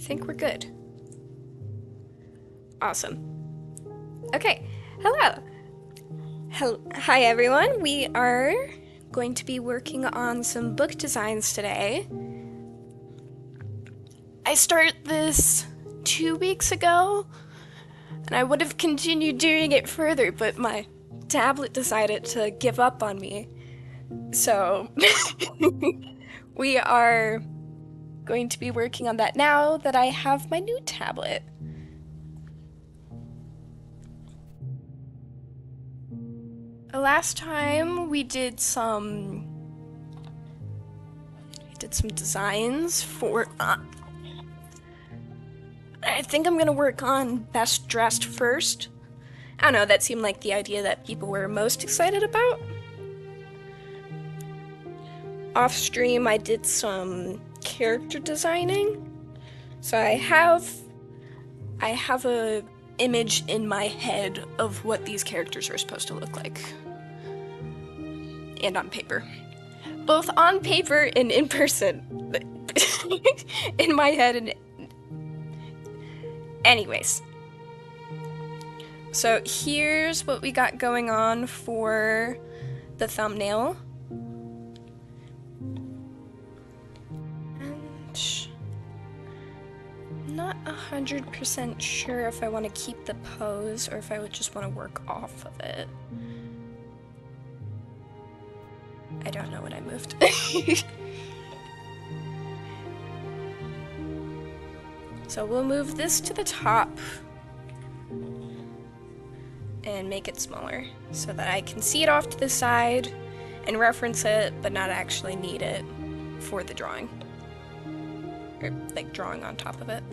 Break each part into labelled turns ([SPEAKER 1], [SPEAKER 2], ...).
[SPEAKER 1] think we're good. Awesome. Okay, hello. Hi everyone. We are going to be working on some book designs today. I started this 2 weeks ago, and I would have continued doing it further, but my tablet decided to give up on me. So, we are going to be working on that now that I have my new tablet. Last time we did some designs for I think I'm gonna work on best dressed first. I don't know, that seemed like the idea that people were most excited about. Off stream I did some character designing. So I have a image in my head of what these characters are supposed to look like. And on paper. Both on paper and in person. In my head and anyways. So here's what we got going on for the thumbnail. And I'm not 100% sure if I want to keep the pose or if I would just want to work off of it. I don't know what I moved. So we'll move this to the top and make it smaller so that I can see it off to the side and reference it, but not actually need it for the drawing. Or like drawing on top of it.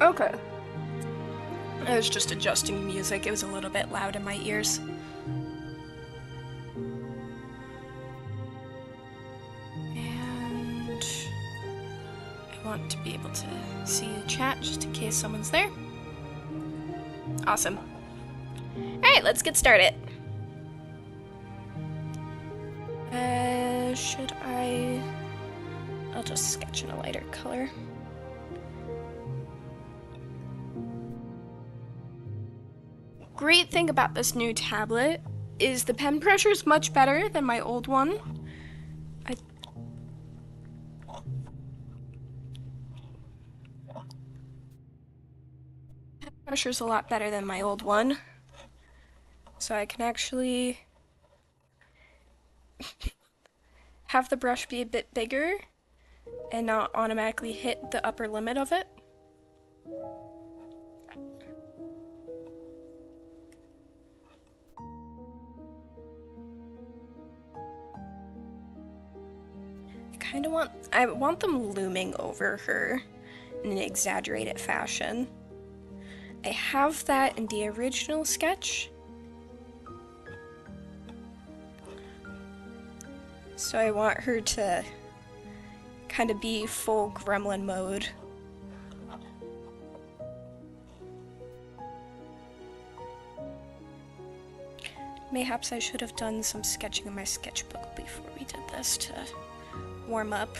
[SPEAKER 1] Okay. I was just adjusting the music. It was a little bit loud in my ears. And I want to be able to see the chat just in case someone's there. Awesome. Alright, let's get started. Should I... I'll just sketch in a lighter color. Great thing about this new tablet is the pen pressure is much better than my old one. Pen pressure is a lot better than my old one. So I can actually have the brush be a bit bigger and not automatically hit the upper limit of it. I want them looming over her in an exaggerated fashion. I have that in the original sketch. So I want her to kind of be full gremlin mode. Mayhaps I should have done some sketching in my sketchbook before we did this to warm up.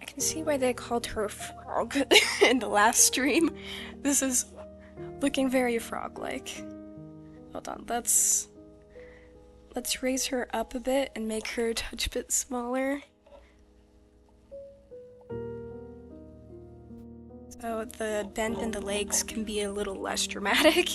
[SPEAKER 1] I can see why they called her a frog in the last stream. This is looking very frog-like. Hold on, let's raise her up a bit and make her a touch bit smaller. So the bend in the legs can be a little less dramatic.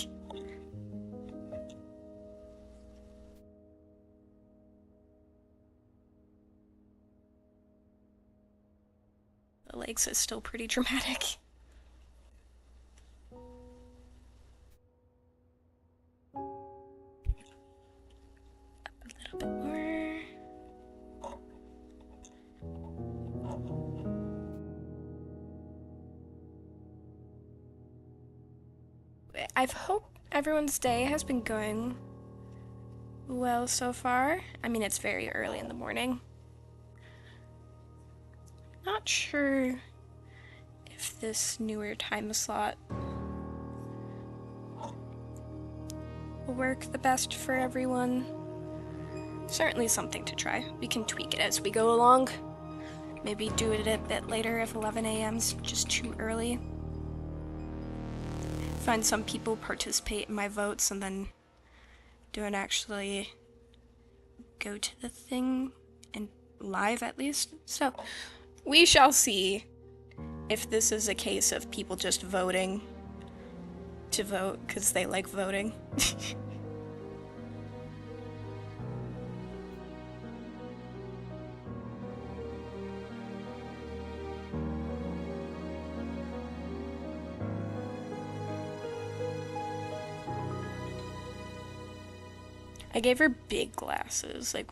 [SPEAKER 1] The legs is still pretty dramatic. I hope everyone's day has been going well so far. I mean, it's very early in the morning. Not sure if this newer time slot will work the best for everyone. Certainly something to try. We can tweak it as we go along. Maybe do it a bit later if 11 a.m.'s just too early. Find some people participate in my votes and then don't actually go to the thing and live at least. So we shall see if this is a case of people just voting to vote because they like voting. I gave her big glasses, like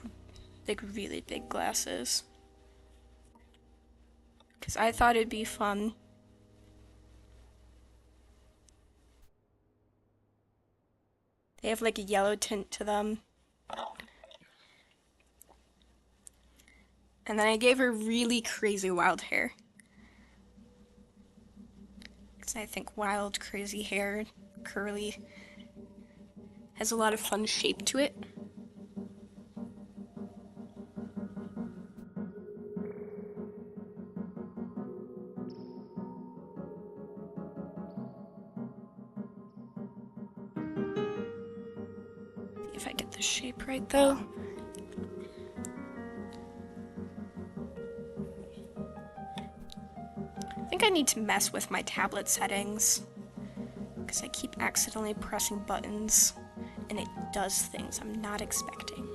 [SPEAKER 1] really big glasses. Because I thought it'd be fun. They have like a yellow tint to them. And then I gave her really crazy wild hair. Because I think wild, crazy hair, curly, has a lot of fun shape to it. See if I get the shape right though. I think I need to mess with my tablet settings because I keep accidentally pressing buttons and it does things I'm not expecting,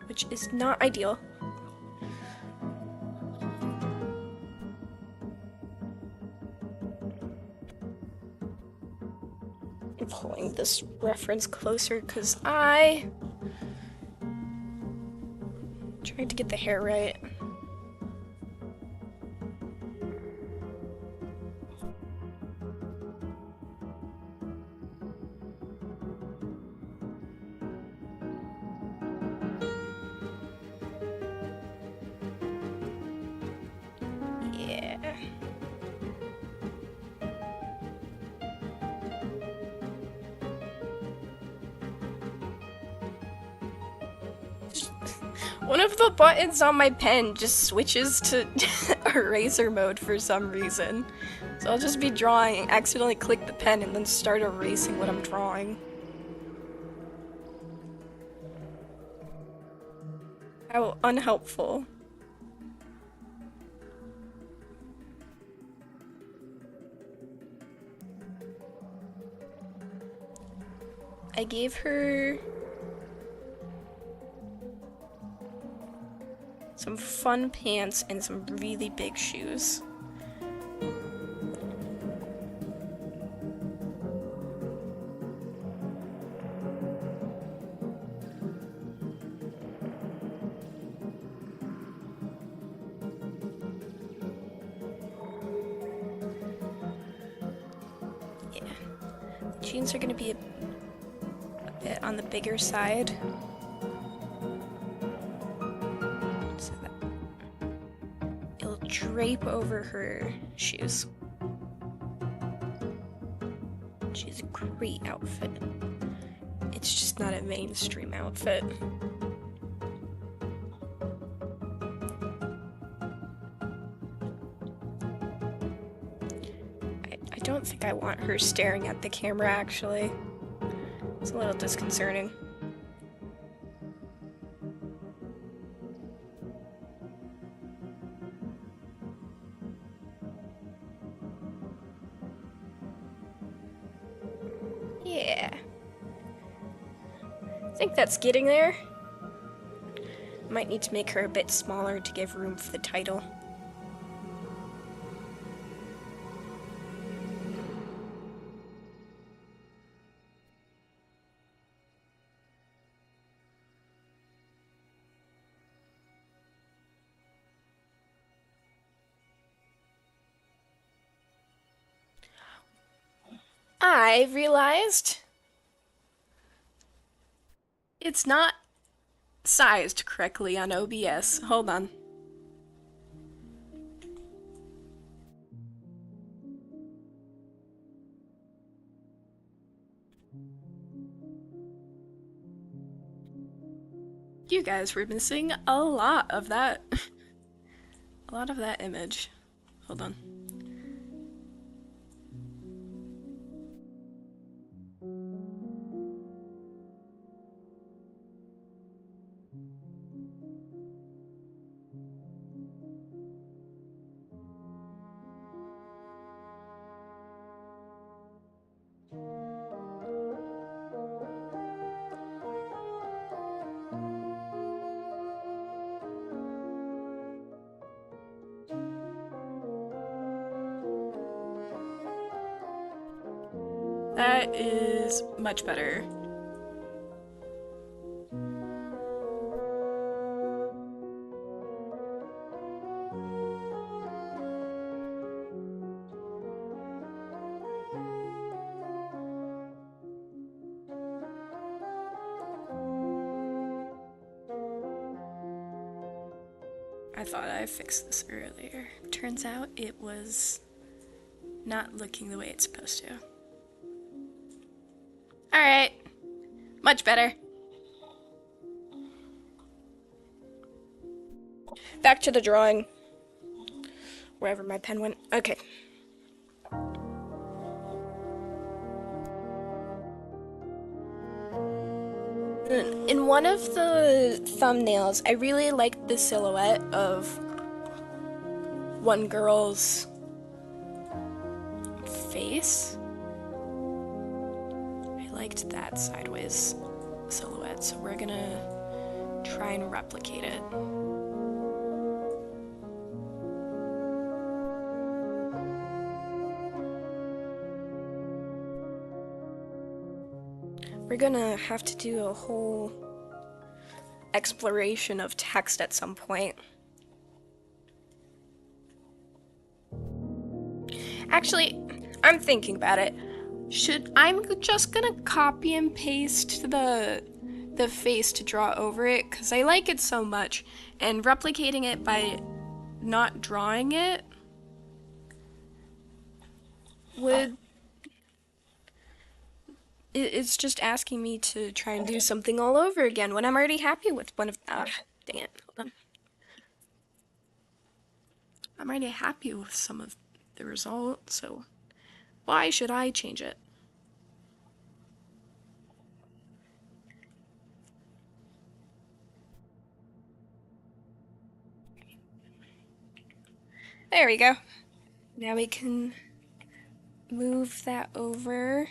[SPEAKER 1] which is not ideal. I'm pulling this reference closer because I tried to get the hair right. Yeah. One of the buttons on my pen just switches to eraser mode for some reason. So I'll just be drawing, accidentally click the pen, and then start erasing what I'm drawing. How unhelpful. I gave her some fun pants and some really big shoes. Yeah. Jeans are gonna be a bit on the bigger side. So that it'll drape over her shoes. She's a great outfit. It's just not a mainstream outfit. I don't think I want her staring at the camera, actually. It's a little disconcerting. Yeah. I think that's getting there. Might need to make her a bit smaller to give room for the title. I realized it's not sized correctly on OBS. Hold on. You guys were missing a lot of that. A lot of that image. Hold on. That is much better. I thought I fixed this earlier. Turns out it was not looking the way it's supposed to. Alright. Much better. Back to the drawing. Wherever my pen went. Okay. In one of the thumbnails, I really liked the silhouette of one girl's face. I liked that sideways silhouette, so we're gonna try and replicate it. We're gonna have to do a whole exploration of text at some point. Actually, I'm thinking about it. I'm just gonna copy and paste the face to draw over it because I like it so much, and replicating it by not drawing it would it's just asking me to try and do something all over again when I'm already happy with one of dang it, hold on. I'm already happy with some of the result, so why should I change it? There we go. Now we can move that over.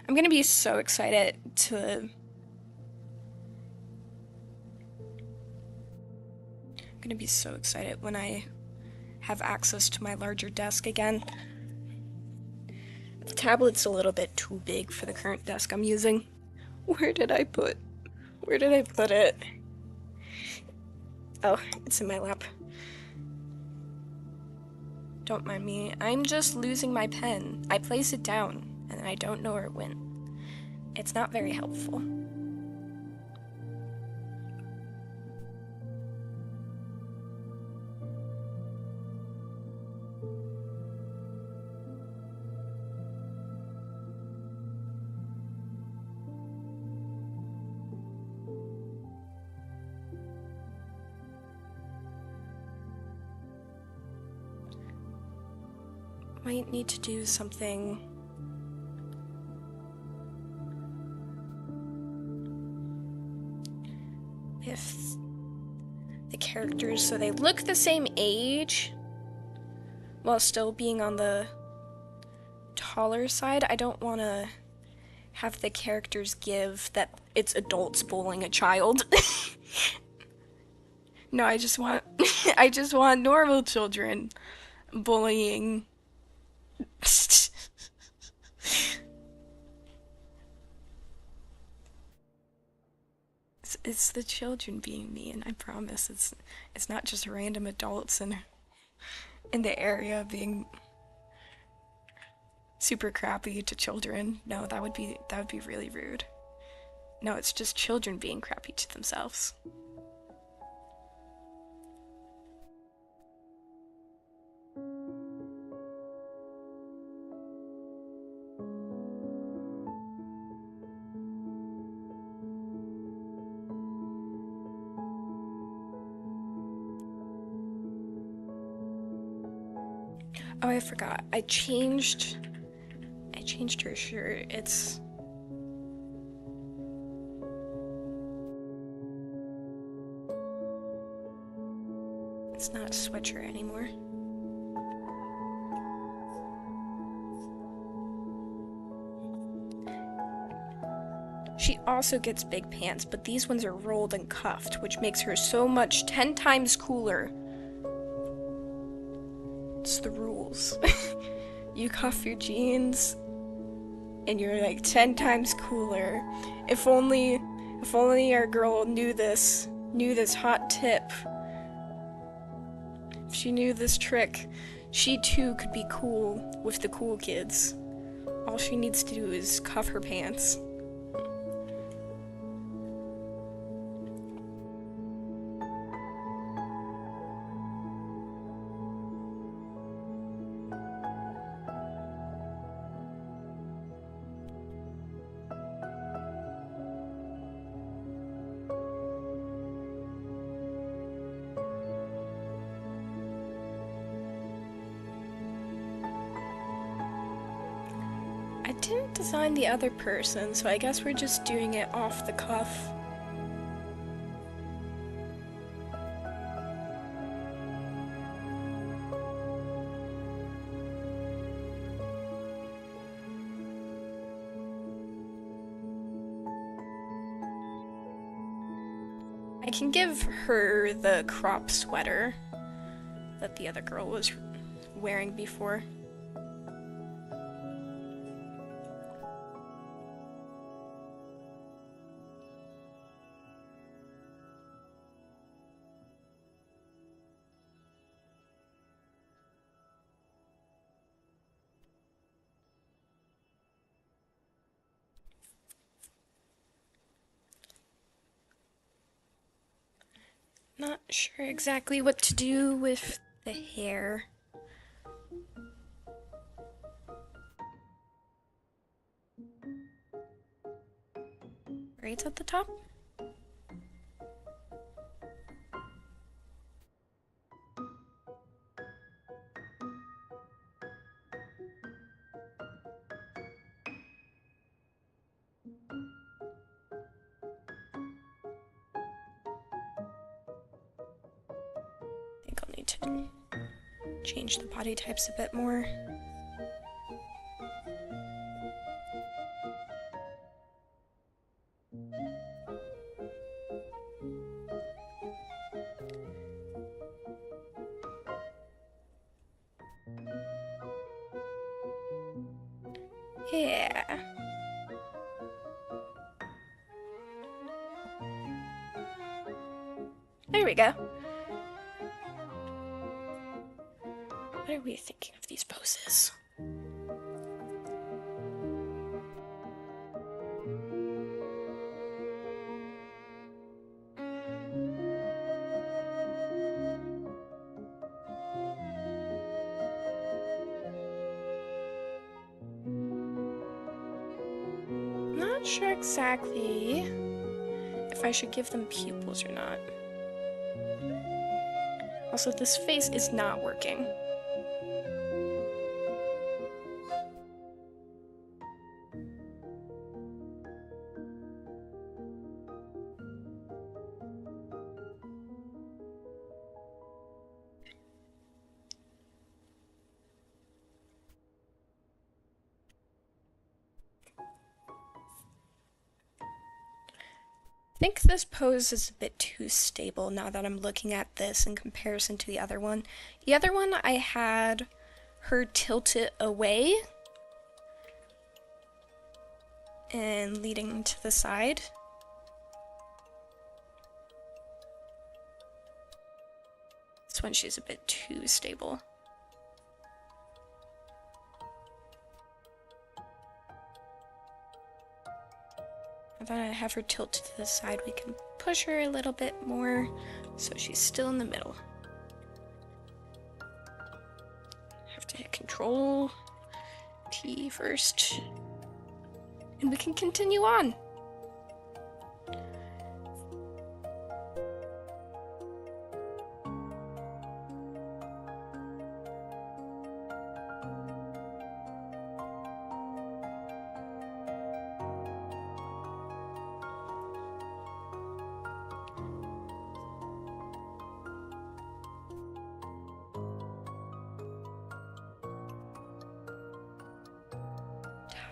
[SPEAKER 1] I'm gonna be so excited to when I have access to my larger desk again. The tablet's a little bit too big for the current desk I'm using. Where did I put it? Oh, it's in my lap. Don't mind me. I'm just losing my pen. I place it down, and I don't know where it went. It's not very helpful. Might need to do something with the characters so they look the same age while still being on the taller side. I don't want to have the characters give that it's adults bullying a child. No, I just want I just want normal children bullying. It's the children being mean. I promise. It's not just random adults in the area being super crappy to children. No, that would be really rude. No, it's just children being crappy to themselves. Oh, I forgot. I changed her shirt. It's not a sweatshirt anymore. She also gets big pants, but these ones are rolled and cuffed, which makes her so much 10 times cooler. It's the rules. You cuff your jeans and you're like 10 times cooler. If only our girl knew this hot tip. If she knew this trick, she too could be cool with the cool kids. All she needs to do is cuff her pants. I didn't design the other person, so I guess we're just doing it off the cuff. I can give her the crop sweater that the other girl was wearing before. Not sure exactly what to do with the hair. Braids at the top? I think I'll need to change the body types a bit more. Yeah. There we go. What are we thinking of these poses? Not sure exactly if I should give them pupils or not. Also, this face is not working. I think this pose is a bit too stable now that I'm looking at this in comparison to the other one. The other one, I had her tilt it away and leading to the side. This one, she's a bit too stable. that I have her tilted to the side, we can push her a little bit more so she's still in the middle. Have to hit Control T first, and we can continue on.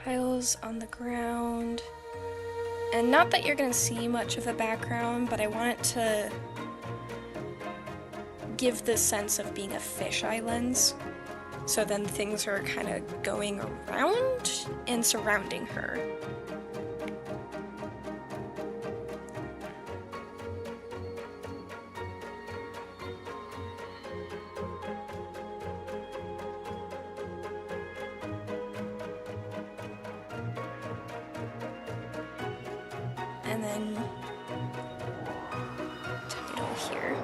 [SPEAKER 1] Tiles on the ground. And not that you're gonna see much of the background, but I want it to give the sense of being a fisheye lens. So then things are kind of going around and surrounding her. And then title here.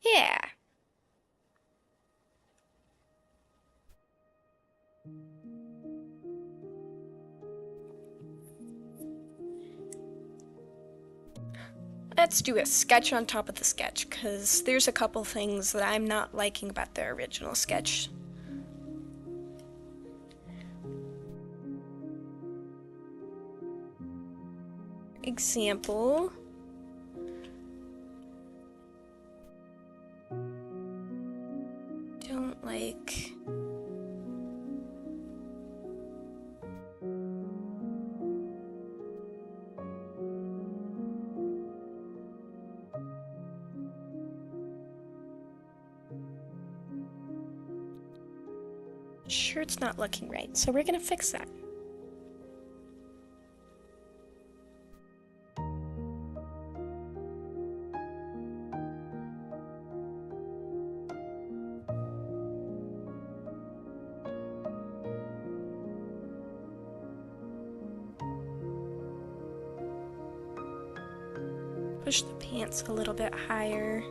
[SPEAKER 1] Yeah. Let's do a sketch on top of the sketch, because there's a couple things that I'm not liking about the original sketch. Example. Don't like... Sure, it's not looking right, so we're gonna fix that. Push the pants a little bit higher.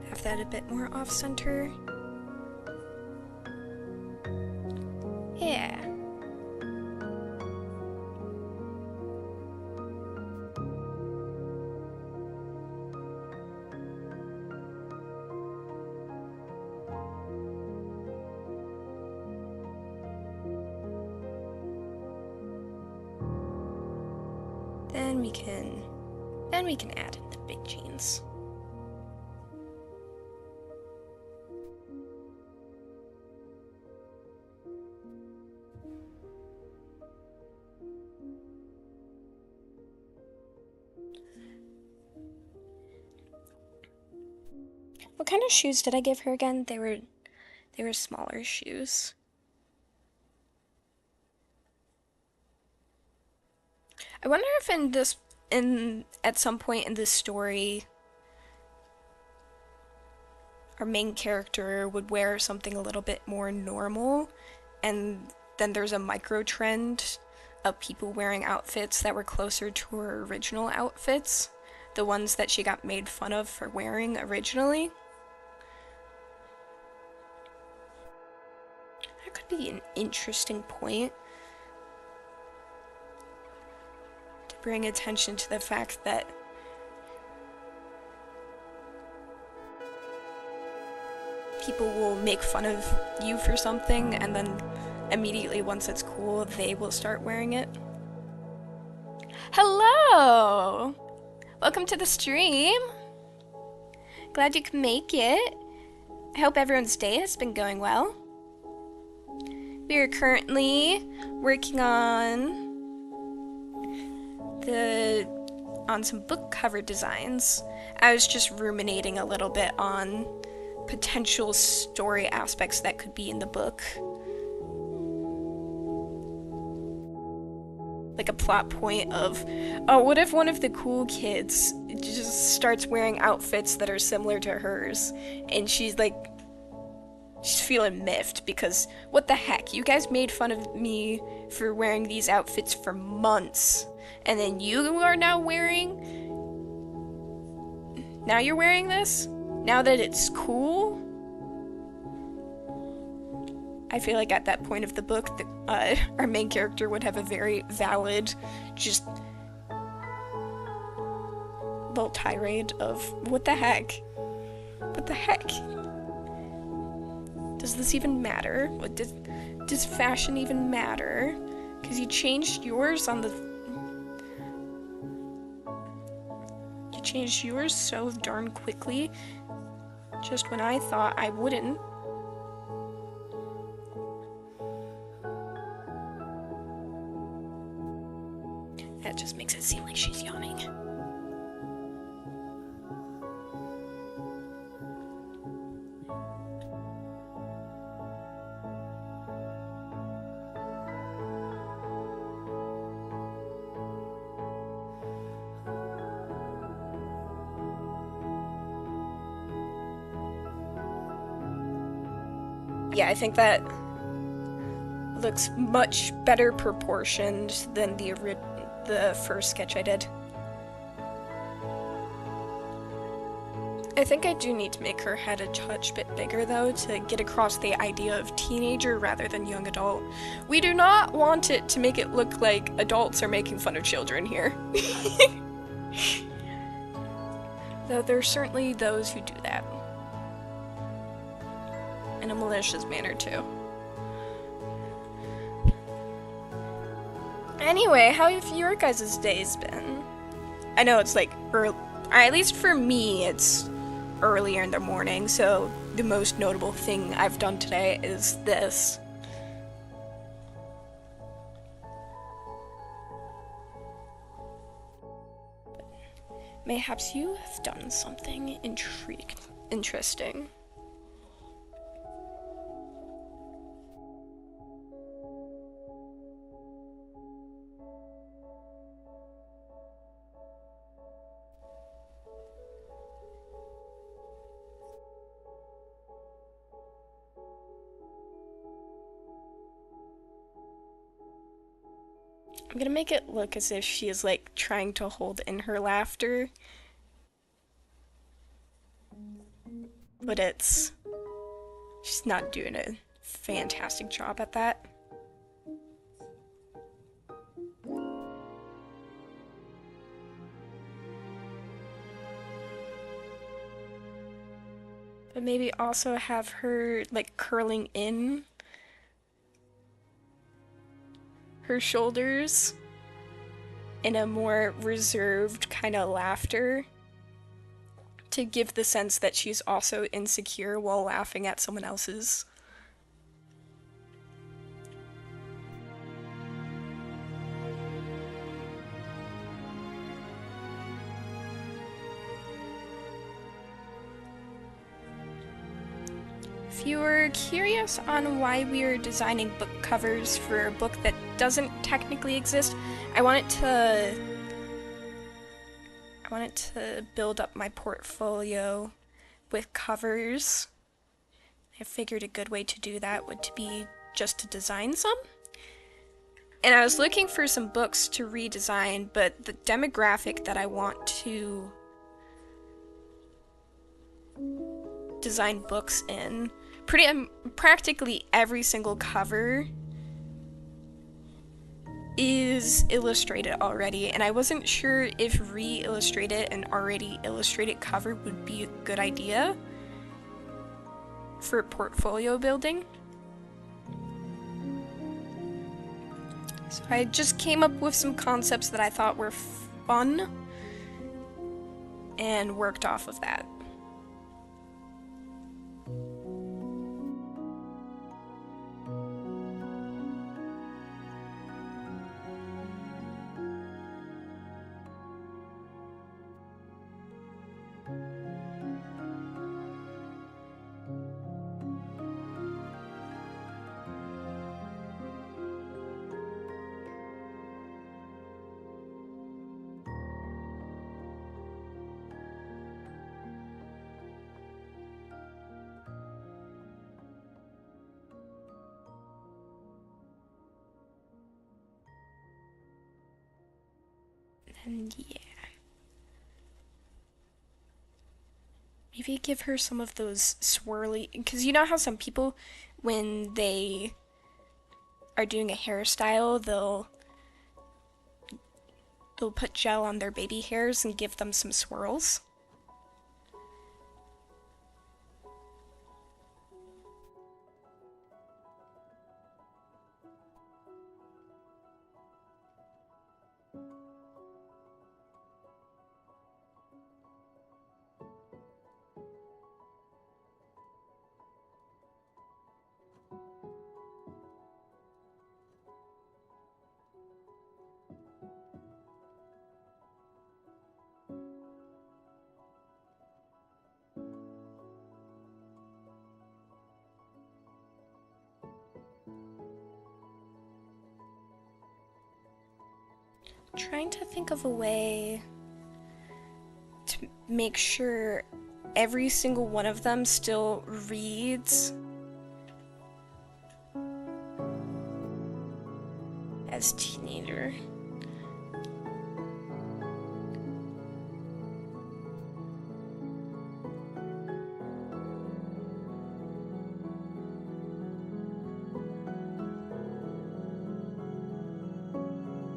[SPEAKER 1] Have that a bit more off-center. Yeah. Then we can add in the big jeans. What kind of shoes did I give her again? They were smaller shoes. I wonder if at some point in this story our main character would wear something a little bit more normal, and then there's a micro trend of people wearing outfits that were closer to her original outfits, the ones that she got made fun of for wearing originally. That could be an interesting point. Bring attention to the fact that people will make fun of you for something, and then immediately once it's cool, they will start wearing it. Hello! Welcome to the stream. Glad you could make it. I hope everyone's day has been going well. We are currently working on some book cover designs. I was just ruminating a little bit on potential story aspects that could be in the book. like a plot point of, oh, what if one of the cool kids just starts wearing outfits that are similar to hers, and she's feeling miffed because what the heck, you guys made fun of me for wearing these outfits for months, and then now you're wearing this now that it's cool. I feel like at that point of the book, our main character would have a very valid, just little tirade of, what the heck? What the heck? Does this even matter? Does fashion even matter? Because you changed yours so darn quickly, just when I thought I wouldn't. That just makes it seem like she's yawning. Yeah, I think that looks much better proportioned than the first sketch I did. I think I do need to make her head a touch bit bigger though to get across the idea of teenager rather than young adult. We do not want it to make it look like adults are making fun of children here. Though there's certainly those who do that. In a malicious manner too. Anyway, how have your guys' days been? I know it's like early, at least for me, it's earlier in the morning, so the most notable thing I've done today is this. Mayhaps you have done something interesting. I'm gonna make it look as if she is like trying to hold in her laughter. But she's not doing a fantastic job at that. But maybe also have her like curling in her shoulders in a more reserved kind of laughter to give the sense that she's also insecure while laughing at someone else's. If you were curious on why we are designing book covers for a book that doesn't technically exist, I wanted to build up my portfolio with covers. I figured a good way to do that would be just to design some. And I was looking for some books to redesign, but the demographic that I want to design books in, practically every single cover is illustrated already, and I wasn't sure if re-illustrated an already illustrated cover would be a good idea for portfolio building. So I just came up with some concepts that I thought were fun and worked off of that. And yeah. Maybe give her some of those swirly, because you know how some people, when they are doing a hairstyle, they'll put gel on their baby hairs and give them some swirls. Trying to think of a way to make sure every single one of them still reads as teenager.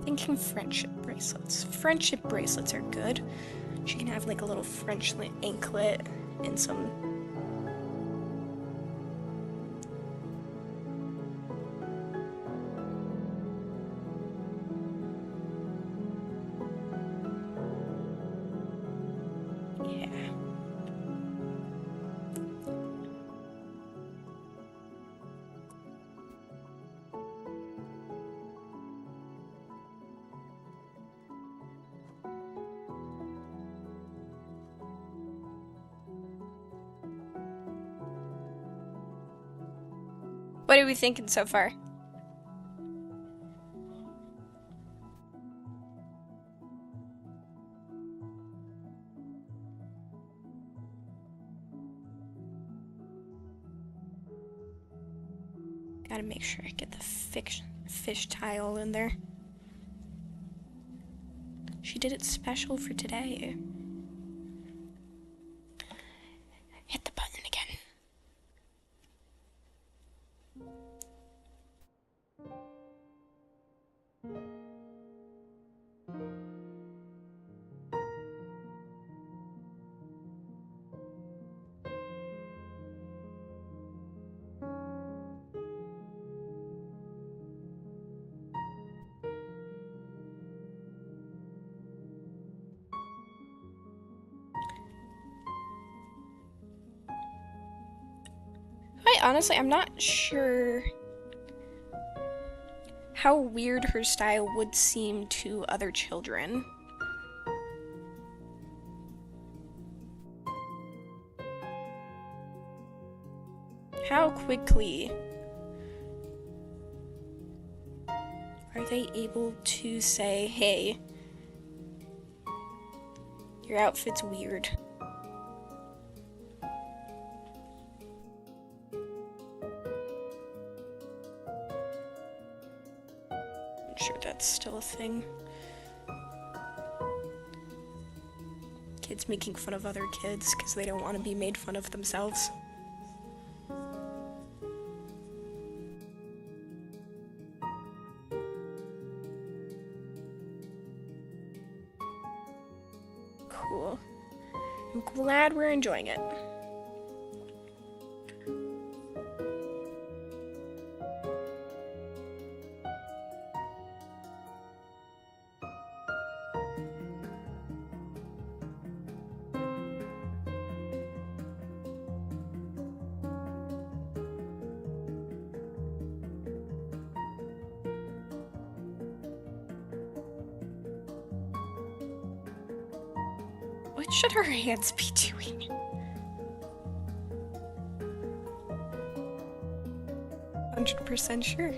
[SPEAKER 1] Thinking friendship bracelets. Friendship bracelets are good. She can have like a little French anklet and some. Yeah. What are we thinking so far? Gotta make sure I get the fish tile in there. She did it special for today. Hit the button again. Honestly, I'm not sure how weird her style would seem to other children. How quickly are they able to say, hey, your outfit's weird? Sure, that's still a thing. Kids making fun of other kids because they don't want to be made fun of themselves. Cool. I'm glad we're enjoying it. What should her hands be doing? %100% sure.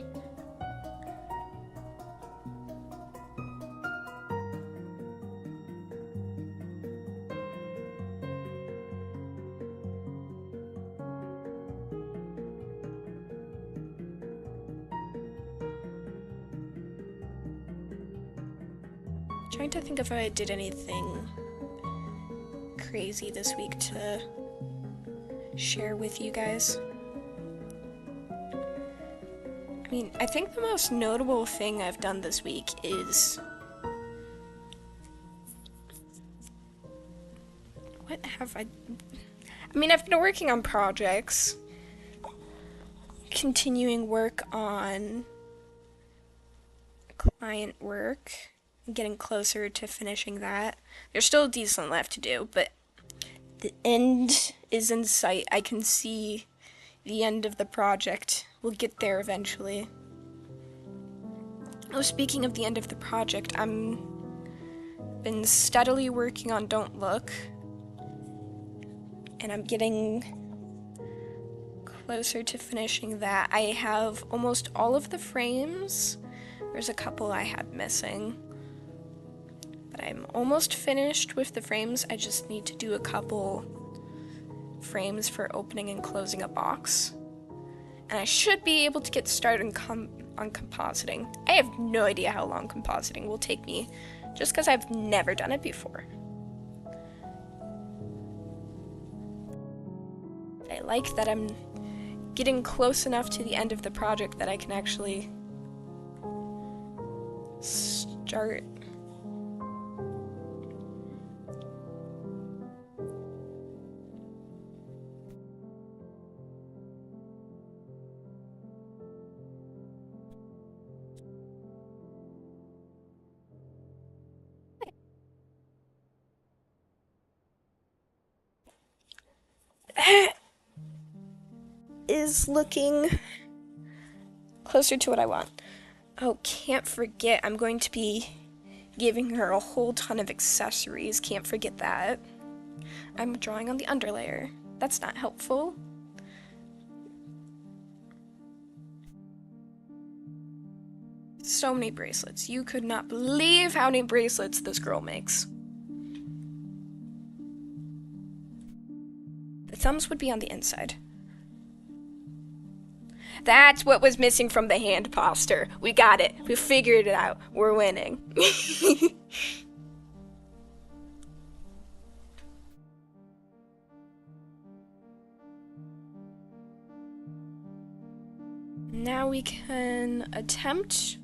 [SPEAKER 1] Trying to think if I did anything crazy this week to share with you guys. I mean, I think the most notable thing I've done this week is... What have I... I mean, I've been working on projects, continuing work on client work, getting closer to finishing that. There's still decent left to do, but the end is in sight. I can see the end of the project. We'll get there eventually. Oh, speaking of the end of the project, been steadily working on Don't Look, and I'm getting closer to finishing that. I have almost all of the frames. There's a couple I had missing, but I'm almost finished with the frames. I just need to do a couple frames for opening and closing a box, and I should be able to get started on compositing. I have no idea how long compositing will take me, just because I've never done it before. I like that I'm getting close enough to the end of the project that I can actually start. Is looking closer to what I want. Oh, can't forget, I'm going to be giving her a whole ton of accessories. Can't forget that. I'm drawing on the underlayer. That's not helpful. So many bracelets. You could not believe how many bracelets this girl makes. The thumbs would be on the inside. That's what was missing from the hand poster. We got it. We figured it out. We're winning. Now we can attempt.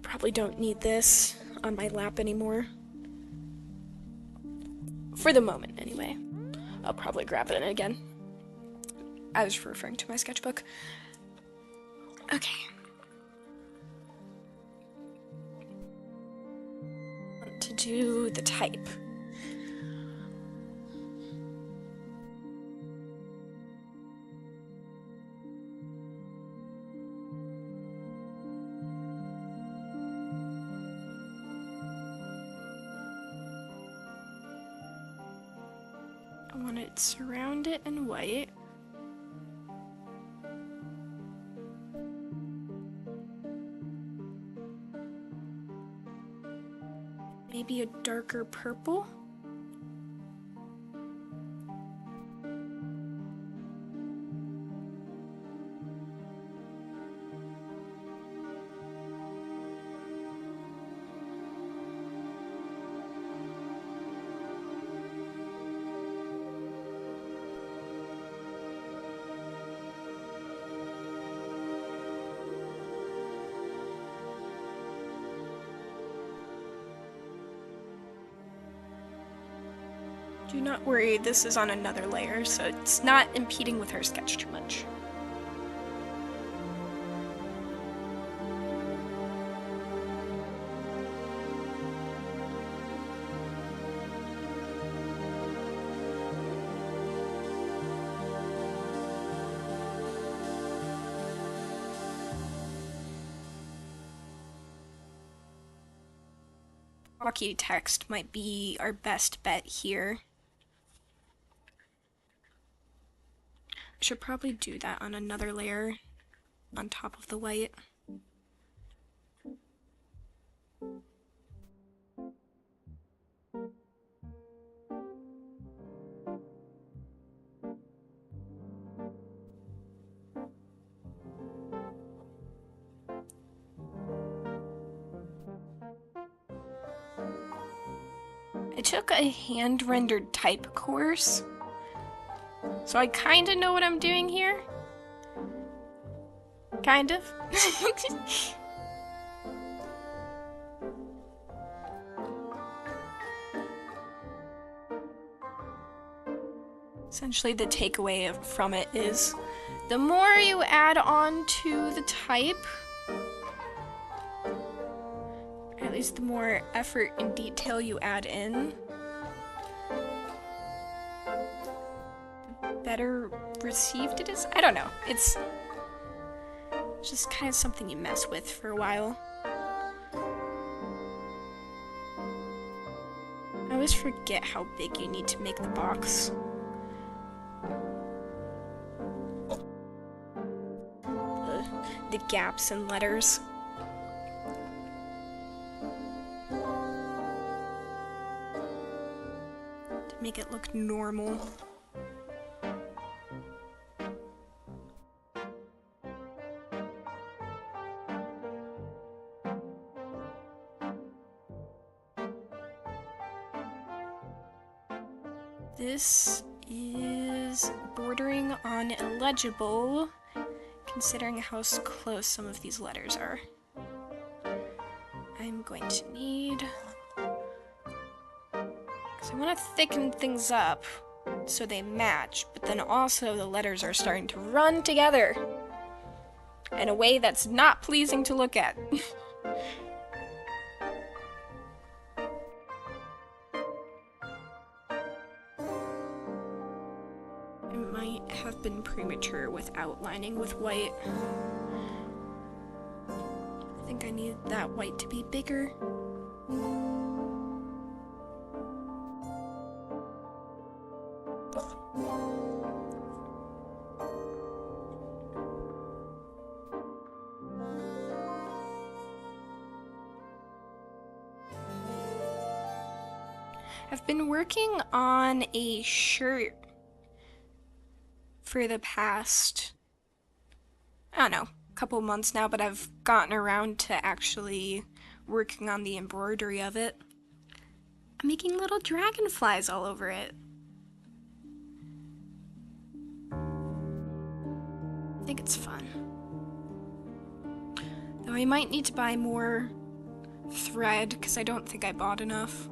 [SPEAKER 1] Probably don't need this on my lap anymore. For the moment, anyway. I'll probably grab it again. I was referring to my sketchbook. Okay. I want to do the type. I want it surrounded in white. Maybe a darker purple. Do not worry, this is on another layer, so it's not impeding with her sketch too much. Blocky text might be our best bet here. I should probably do that on another layer on top of the white. I took a hand-rendered type course, so I kind of know what I'm doing here. Kind of. Essentially, the takeaway from it is the more you add on to the type, or at least the more effort and detail you add in, the better received it is. I don't know. It's just kind of something you mess with for a while. I always forget how big you need to make the box. The gaps in letters. To make it look normal. This is bordering on illegible, considering how close some of these letters are. I'm going to need... because I want to thicken things up so they match, but then also the letters are starting to run together in a way that's not pleasing to look at. Have been premature with outlining with white. I think I need that white to be bigger. I've been working on a shirt for the past, I don't know, couple months now, but I've gotten around to actually working on the embroidery of it. I'm making little dragonflies all over it. I think it's fun. Though I might need to buy more thread, because I don't think I bought enough.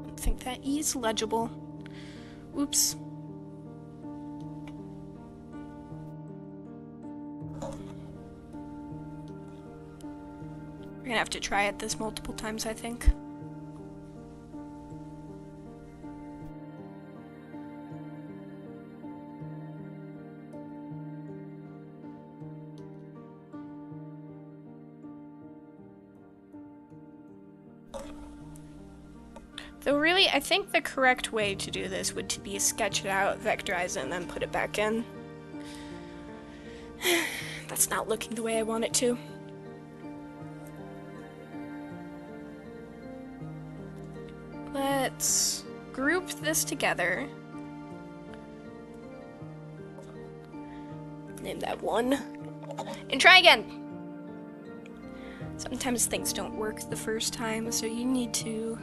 [SPEAKER 1] I think that E is legible. Oops. We're gonna have to try it this multiple times, I think. Though really, I think the correct way to do this would be sketch it out, vectorize it, and then put it back in. That's not looking the way I want it to. Let's group this together. Name that 1. And try again! Sometimes things don't work the first time, so you need to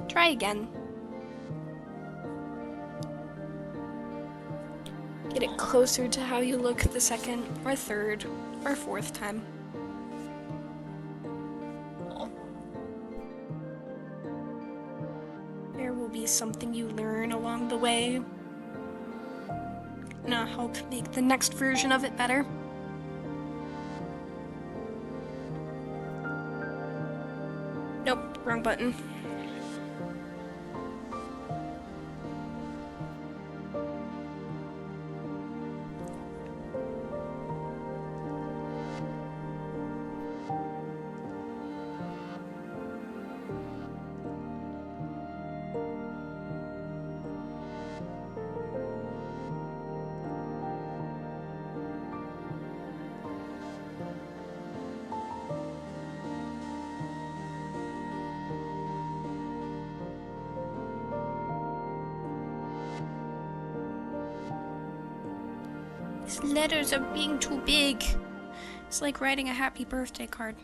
[SPEAKER 1] try again. Get it closer to how you look the second, or third, or fourth time. There will be something you learn along the way, and I'll help make the next version of it better. Nope, wrong button. These letters are being too big. It's like writing a happy birthday card.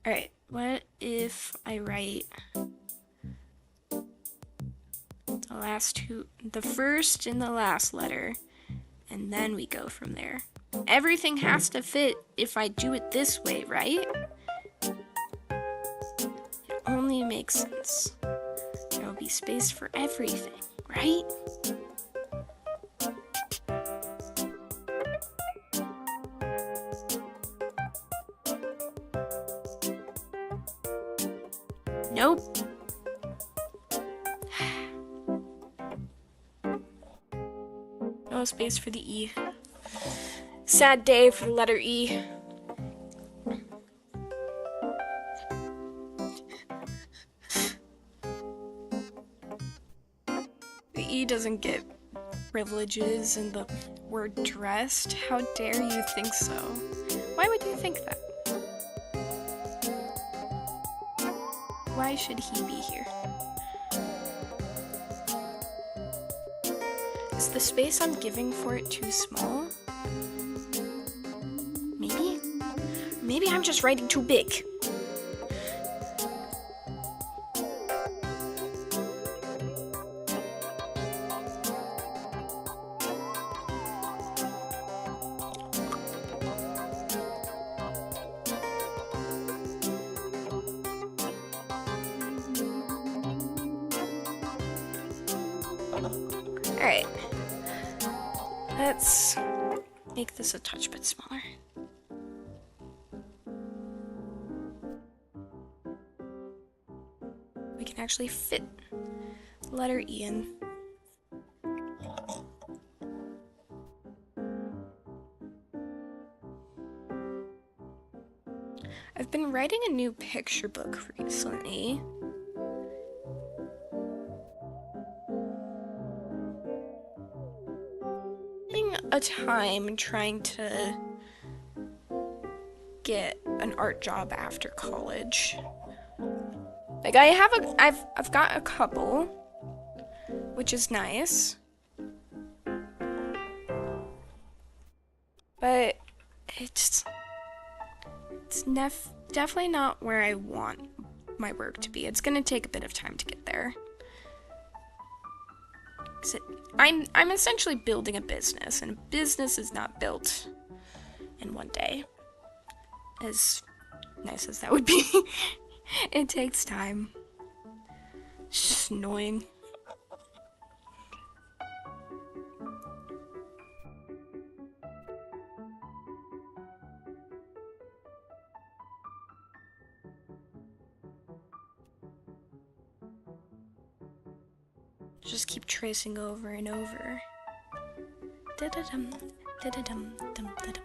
[SPEAKER 1] Alright, what if I write the first and the last letter, and then we go from there? Everything has to fit if I do it this way, right? It only makes sense. There will be space for everything, right? Nope. No space for the E. Sad day for the letter E. The E doesn't get privileges in the word dressed. How dare you think so? Why would you think that? Why should he be here? Is the space I'm giving for it too small? Maybe? Maybe I'm just writing too big. Alright, let's make this a touch bit smaller. We can actually fit the letter E in. I've been writing a new picture book recently. A time trying to get an art job after college. Like I've got a couple, which is nice. But it's definitely not where I want my work to be. It's gonna take a bit of time to get there. I'm essentially building a business, and a business is not built in one day. As nice as that would be, it takes time. It's just annoying. Just keep tracing over and over. Da-da-dum, da-da-dum, dum, da-dum.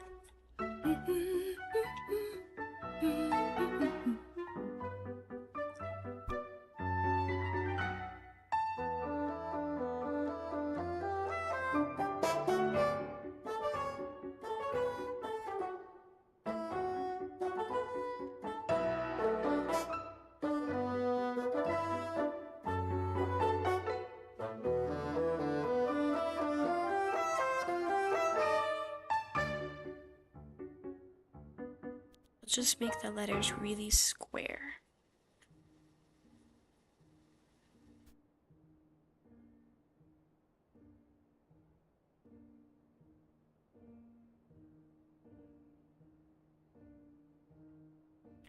[SPEAKER 1] Just make the letters really square.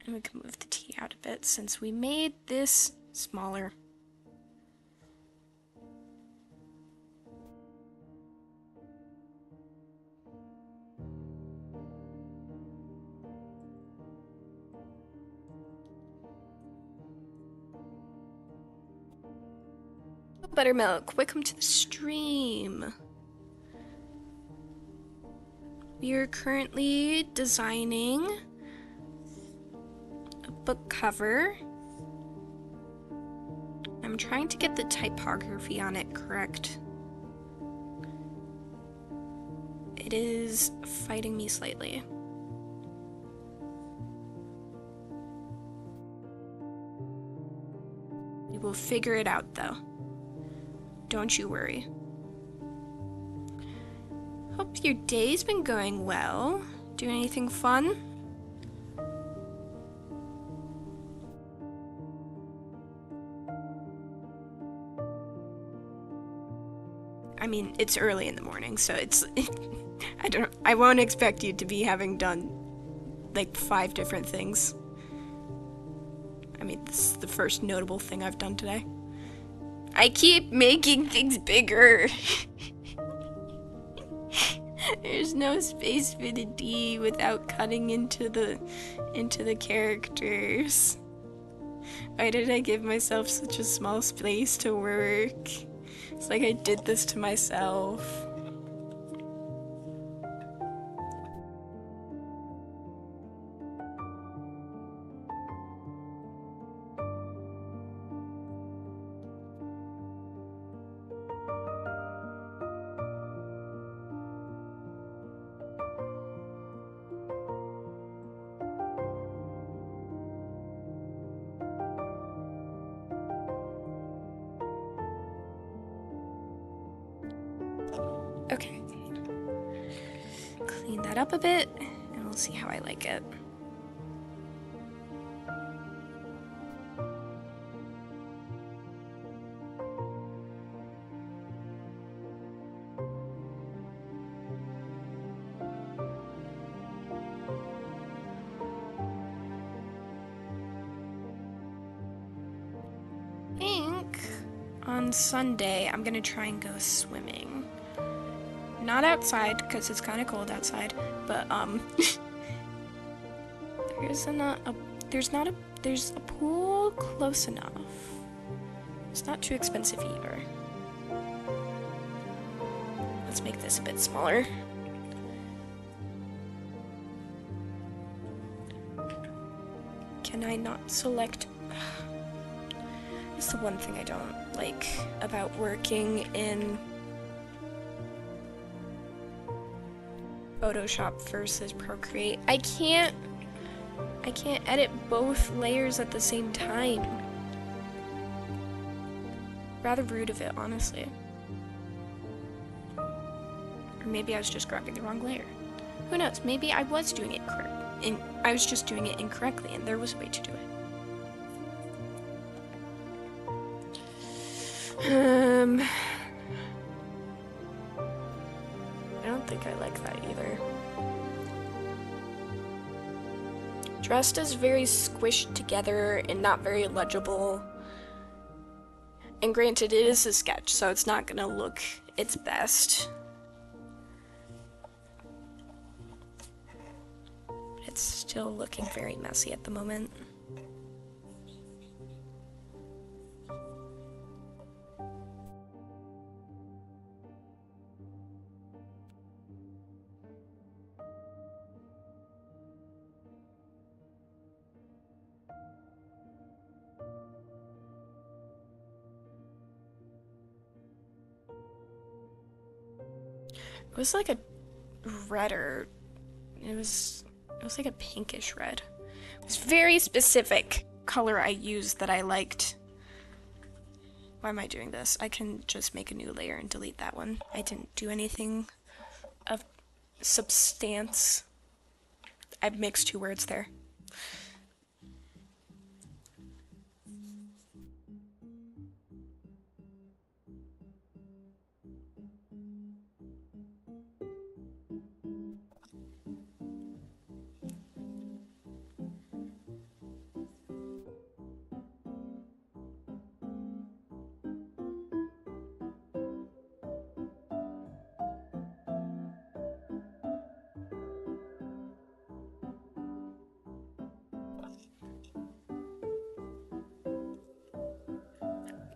[SPEAKER 1] And we can move the T out a bit since we made this smaller. Buttermilk, welcome to the stream. We are currently designing a book cover. I'm trying to get the typography on it correct. It is fighting me slightly. We will figure it out though. Don't you worry. Hope your day's been going well. Do anything fun? I mean, it's early in the morning, so it's I won't expect you to be having done like 5 different things. I mean, this is the first notable thing I've done today. I keep making things bigger. There's no space for the D without cutting into the characters. Why did I give myself such a small space to work? It's like I did this to myself. Okay. Clean that up a bit, and we'll see how I like it. I think on Sunday I'm gonna try and go swimming. Not outside, because it's kind of cold outside, but, there's a pool close enough. It's not too expensive either. Let's make this a bit smaller. Can I not select? That's the one thing I don't like about working in Photoshop versus Procreate. I can't edit both layers at the same time. Rather rude of it, honestly. Or maybe I was just grabbing the wrong layer. Who knows? Maybe I was doing it correct. I was just doing it incorrectly, and there was a way to do it. I don't think I like that either. Dressed is very squished together and not very legible. And granted, it is a sketch, so it's not gonna look its best. It's still looking very messy at the moment. It was like a redder. It was like a pinkish red. It was very specific color I used that I liked. Why am I doing this? I can just make a new layer and delete that one. I didn't do anything of substance. I mixed 2 words there.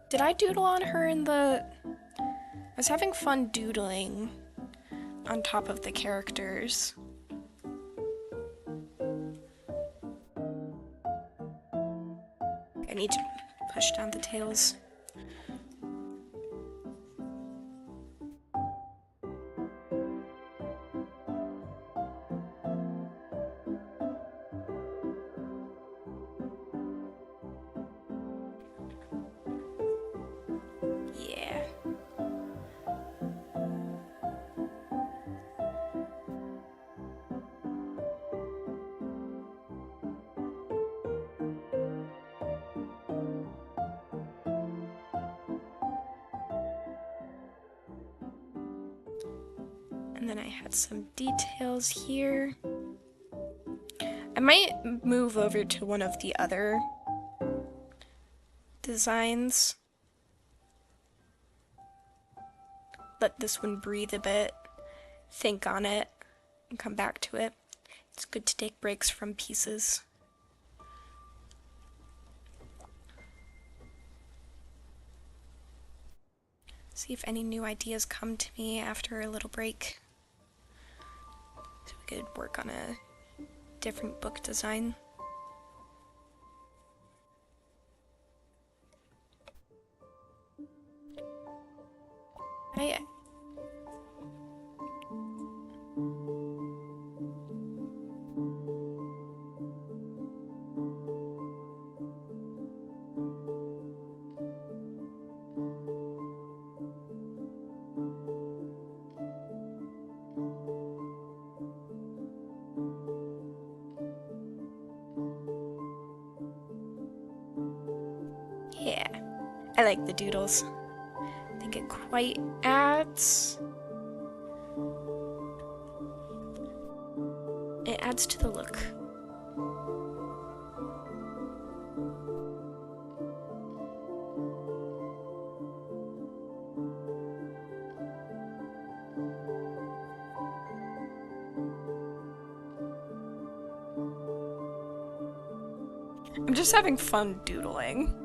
[SPEAKER 1] Did I doodle on her in the... I was having fun doodling on top of the characters. I need to push down the tails. Yeah. And then I had some details here. I might move over to one of the other designs. Let this one breathe a bit, think on it, and come back to it. It's good to take breaks from pieces. See if any new ideas come to me after a little break. So we could work on a different book design. Yeah, I like the doodles. I think it quite adds. It adds to the look. I'm just having fun doodling.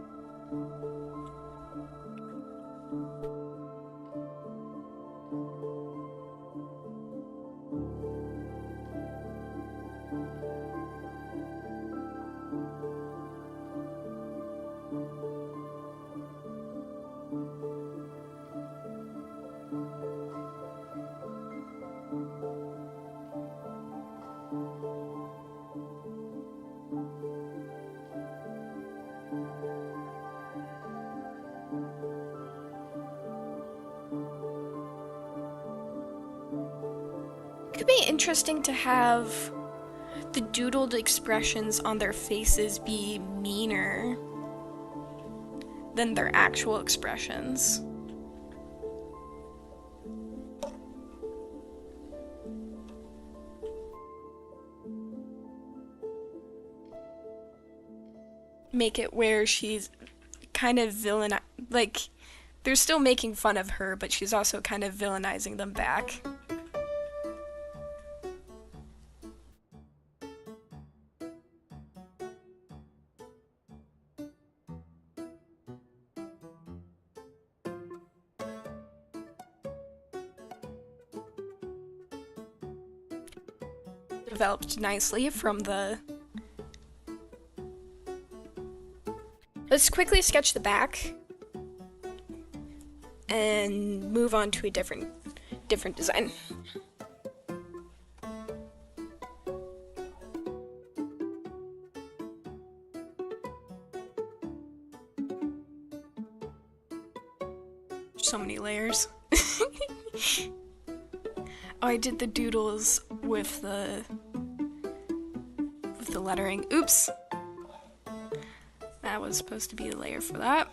[SPEAKER 1] Could be interesting to have the doodled expressions on their faces be meaner than their actual expressions. Make it where she's kind of like, they're still making fun of her, but she's also kind of villainizing them back. Developed nicely from the... Let's quickly sketch the back and move on to a different design. So many layers. Oh, I did the doodles with the lettering. Oops. That was supposed to be a layer for that.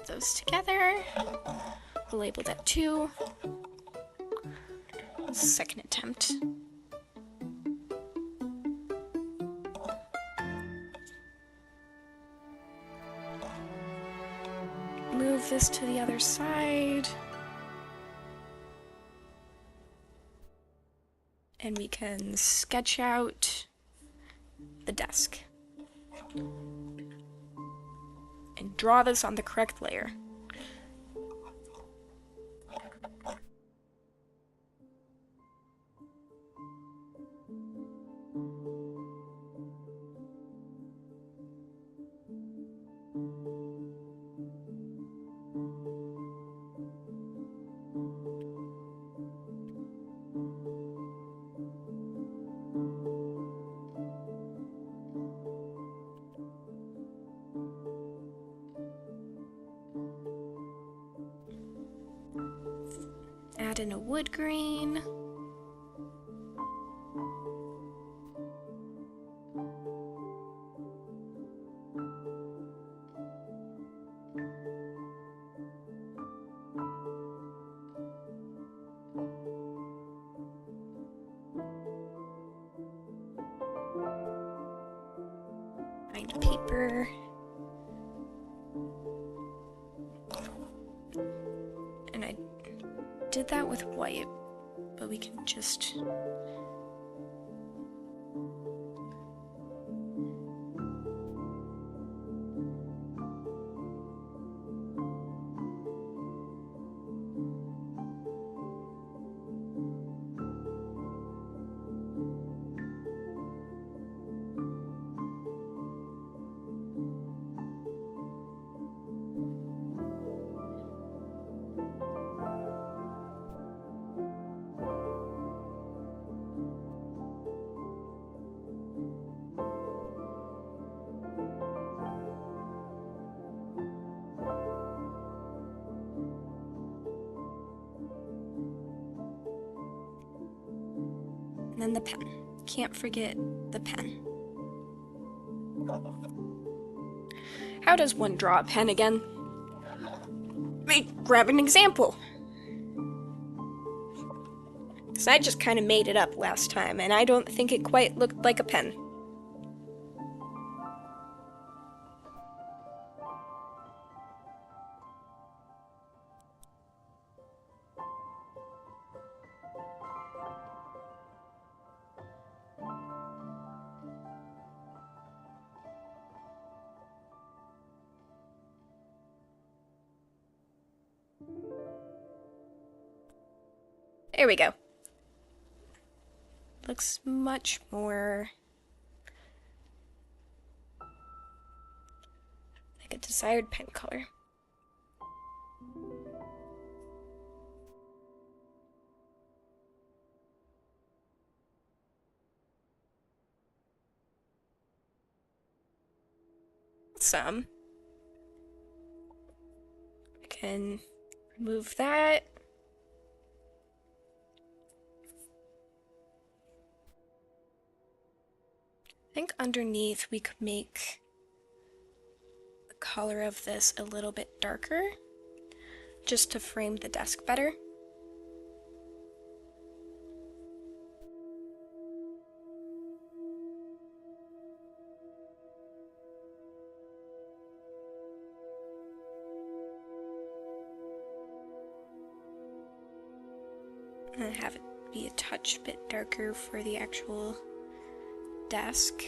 [SPEAKER 1] Those together. We'll label that 2. Second attempt. Move this to the other side. And we can sketch out the desk. and draw this on the correct layer. Add in a wood grain. Find paper. And I did that with white, but we can just and then the pen. Can't forget the pen. How does one draw a pen again? Grab an example. Because I just kind of made it up last time, and I don't think it quite looked like a pen. There we go. Looks much more like a desired pen color. Some. I can remove that. I think underneath we could make the color of this a little bit darker, just to frame the desk better. And have it be a touch bit darker for the actual desk.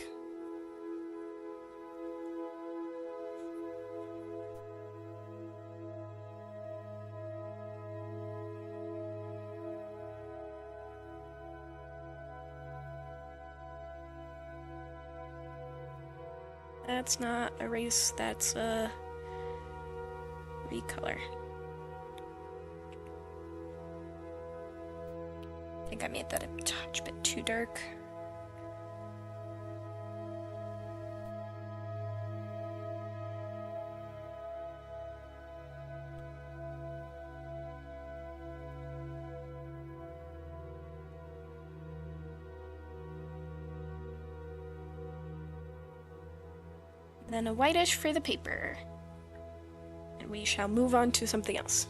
[SPEAKER 1] That's not erase, that's a recolor. I think I made that a touch bit too dark. Then a whitish for the paper. And we shall move on to something else.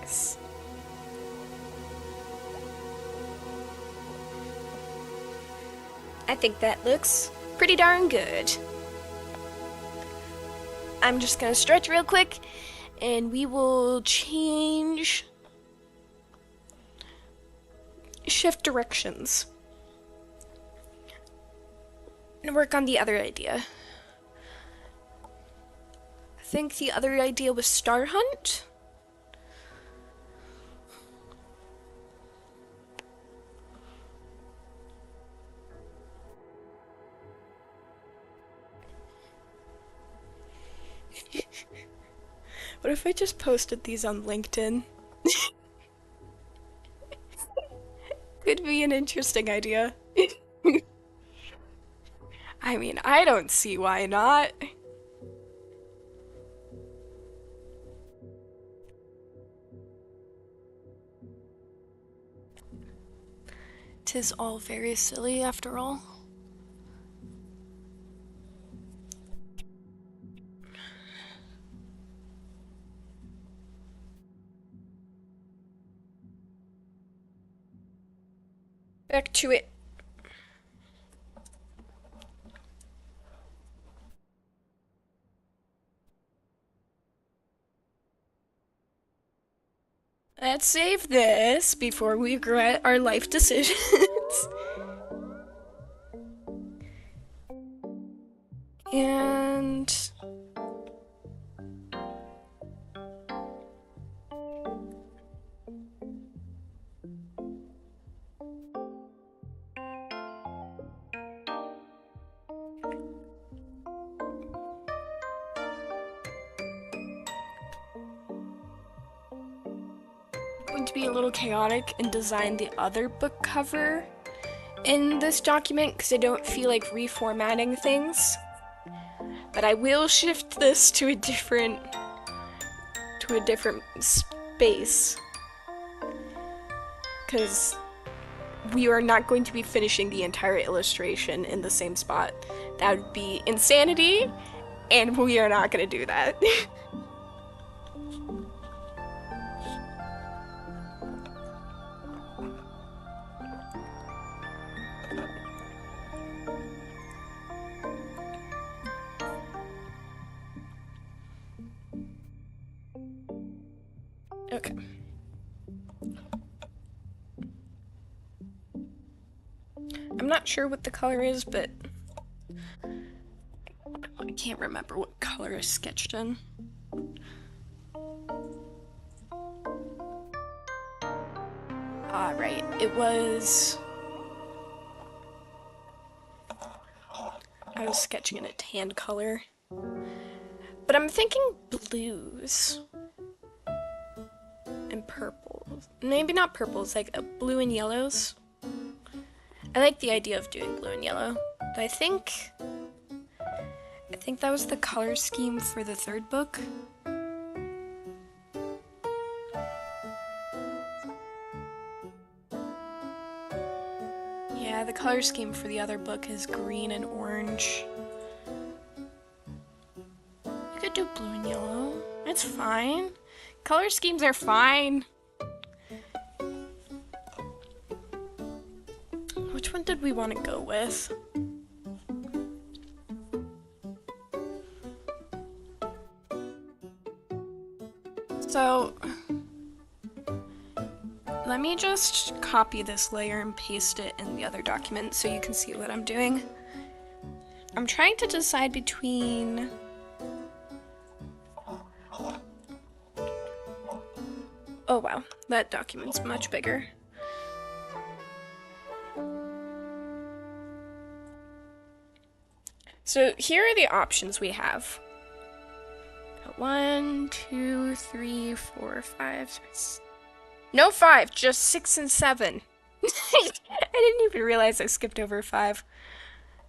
[SPEAKER 1] Nice. I think that looks pretty darn good. I'm just gonna stretch real quick and we will shift directions and work on the other idea. I think the other idea was Star Hunt. What if I just posted these on LinkedIn? Could be an interesting idea. I mean, I don't see why not. Tis all very silly after all. Back to it. Let's save this before we regret our life decisions. And going to be a little chaotic and design the other book cover in this document because I don't feel like reformatting things. But I will shift this to a different space because we are not going to be finishing the entire illustration in the same spot. That would be insanity, and we are not going to do that. Okay. I'm not sure what the color is, but I can't remember what color I sketched in. Right, it was... I was sketching in a tan color. But I'm thinking blues. And purples. Maybe not purples, like blue and yellows. I like the idea of doing blue and yellow. But I think that was the color scheme for the third book. Yeah, the color scheme for the other book is green and orange. I could do blue and yellow. It's fine. Color schemes are fine. Which one did we want to go with? So, let me just copy this layer and paste it in the other document so you can see what I'm doing. I'm trying to decide between... Oh wow, that document's much bigger. So here are the options we have. 1, 2, 3, 4, 5, 6. No 5, just 6 and 7. I didn't even realize I skipped over 5.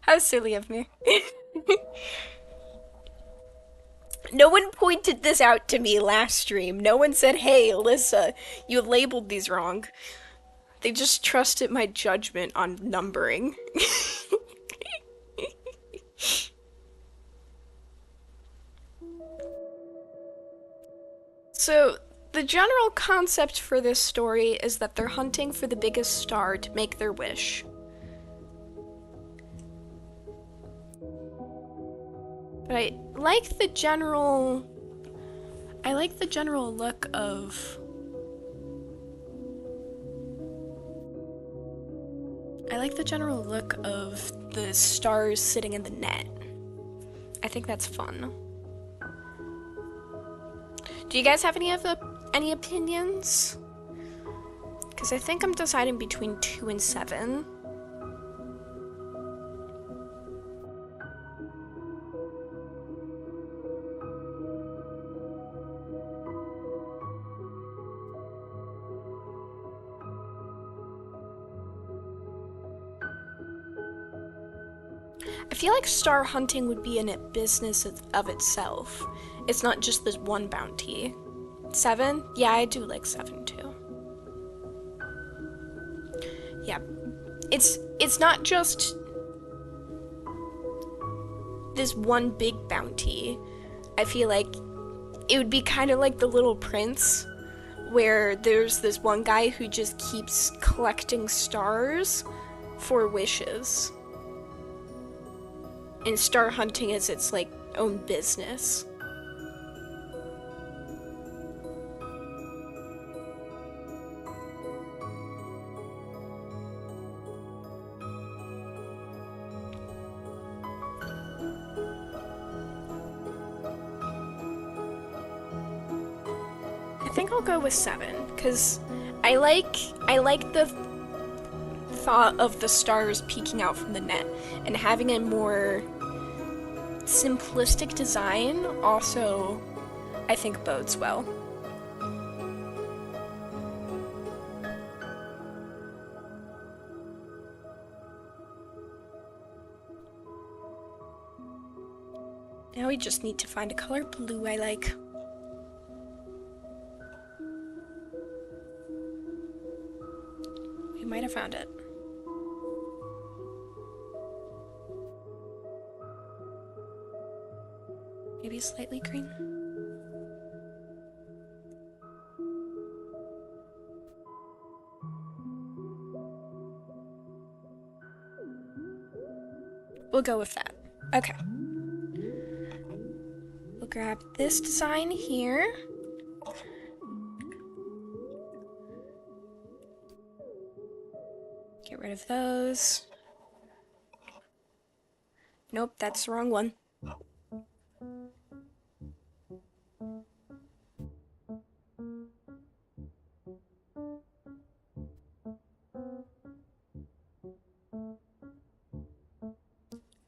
[SPEAKER 1] How silly of me. No one pointed this out to me last stream. No one said, hey, Alyssa, you labeled these wrong. They just trusted my judgment on numbering. So, the general concept for this story is that they're hunting for the biggest star to make their wish. But I like the general look of the stars sitting in the net. I think that's fun. Do you guys have any opinions? Because I think I'm deciding between 2 and 7. I feel like star hunting would be in a business of itself. It's not just this one bounty. 7? Yeah, I do like 7 too. Yeah, it's not just this one big bounty. I feel like it would be kind of like The Little Prince, where there's this one guy who just keeps collecting stars for wishes. And star hunting is its like own business. I think I'll go with 7 because I like the thought of the stars peeking out from the net, and having a more simplistic design also, I think, bodes well. Now we just need to find a color blue I like. We might have found it. Maybe slightly green. We'll go with that. Okay. We'll grab this design here. Get rid of those. Nope, that's the wrong one.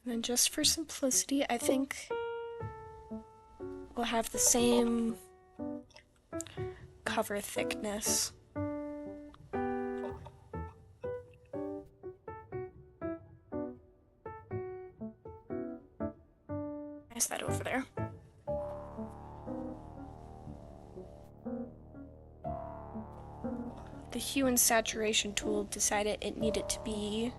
[SPEAKER 1] And then just for simplicity, I think we'll have the same cover thickness. Nice that over there. The hue and saturation tool decided it needed to be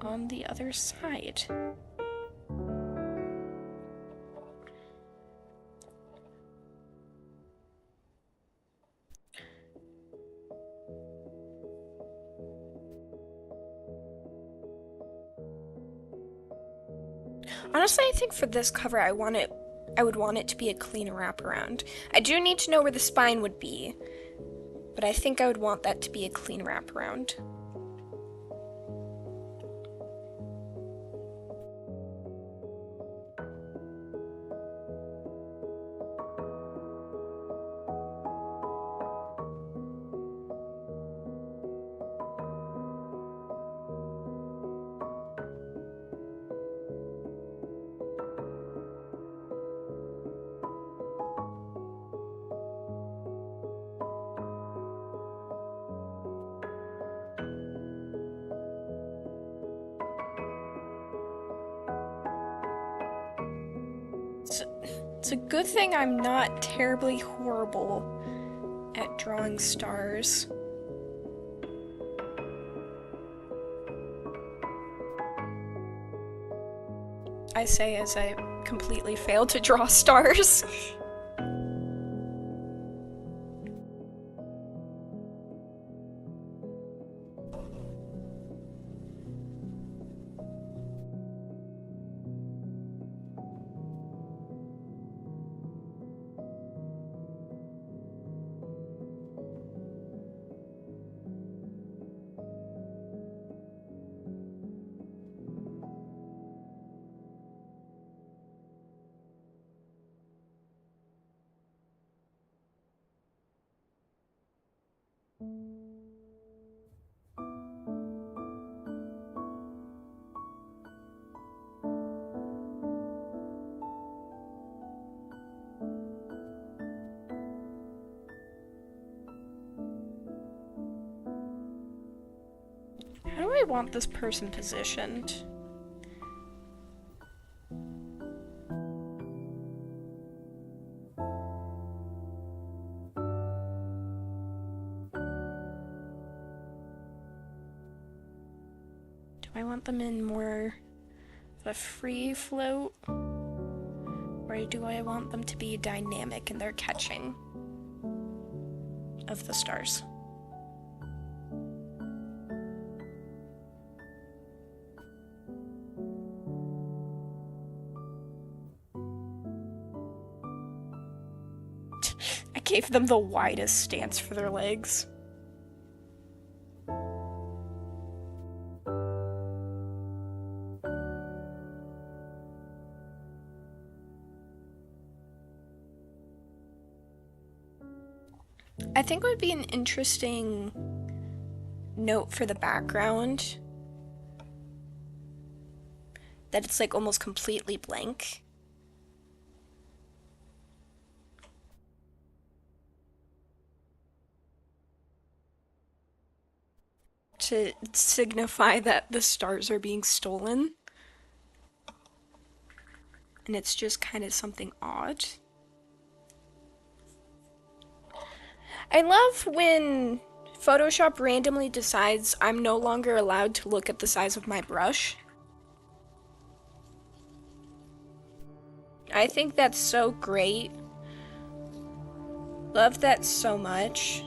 [SPEAKER 1] on the other side. Honestly, I think for this cover I would want it to be a clean wraparound. I do need to know where the spine would be, but I think I would want that to be a clean wraparound. It's a good thing I'm not terribly horrible at drawing stars. I say as I completely failed to draw stars. How do I want this person positioned? Do I want them in more of a free float? Or do I want them to be dynamic in their catching of the stars? I gave them the widest stance for their legs. I think it would be an interesting note for the background that it's like almost completely blank. To signify that the stars are being stolen. And it's just kind of something odd. I love when Photoshop randomly decides I'm no longer allowed to look at the size of my brush. I think that's so great. Love that so much.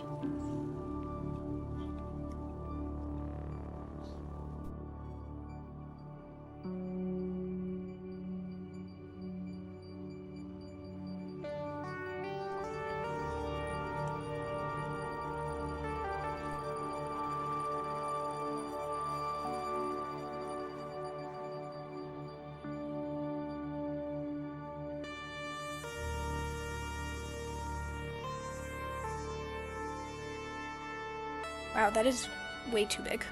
[SPEAKER 1] Wow, that is way too big.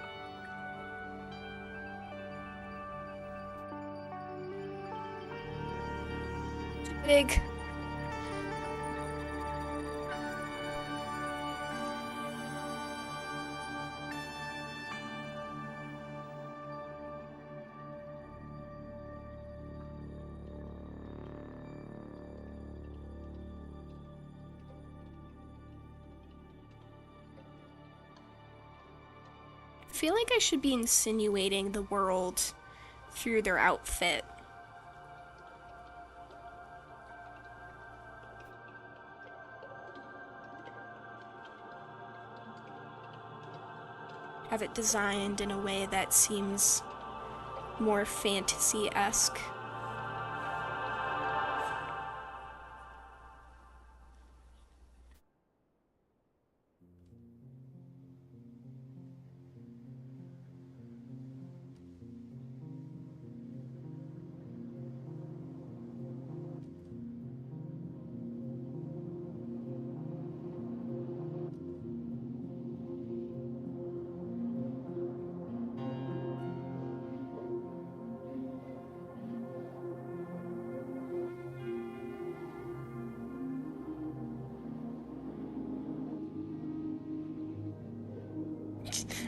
[SPEAKER 1] Too big. I feel like I should be insinuating the world through their outfit. Have it designed in a way that seems more fantasy-esque.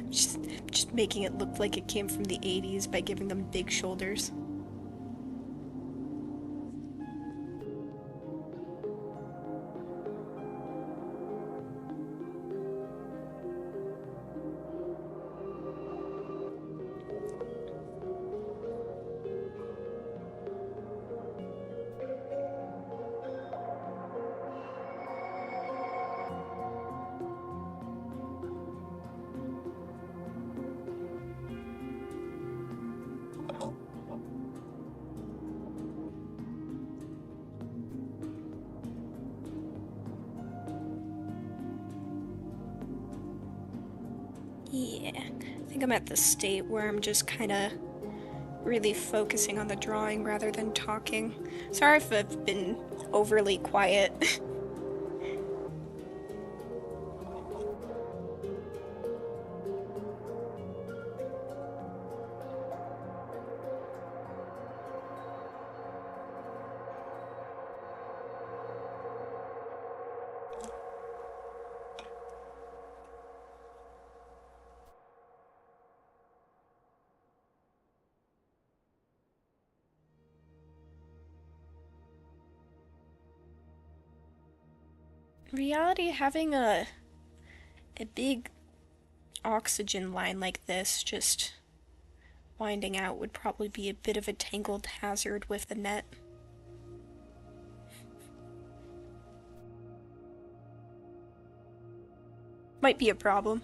[SPEAKER 1] Just making it look like it came from the 80s by giving them big shoulders. Yeah, I think I'm at the state where I'm just kind of really focusing on the drawing rather than talking. Sorry if I've been overly quiet. Reality, having a big oxygen line like this just winding out would probably be a bit of a tangled hazard with the net. Might be a problem.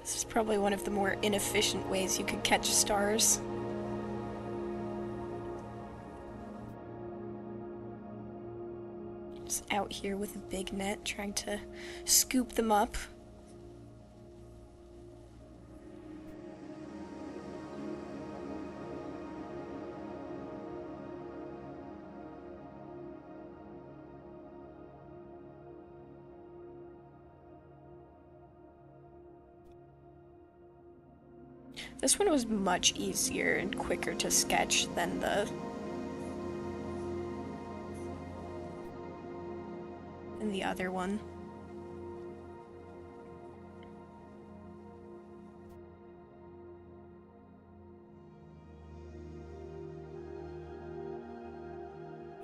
[SPEAKER 1] This is probably one of the more inefficient ways you could catch stars. Just out here with a big net trying to scoop them up. This one was much easier and quicker to sketch than the other one.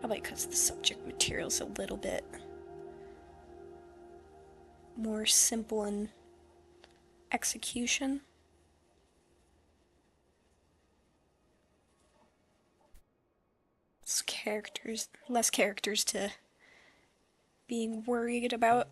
[SPEAKER 1] Probably because the subject material's a little bit more simple in execution. Less characters to being worried about.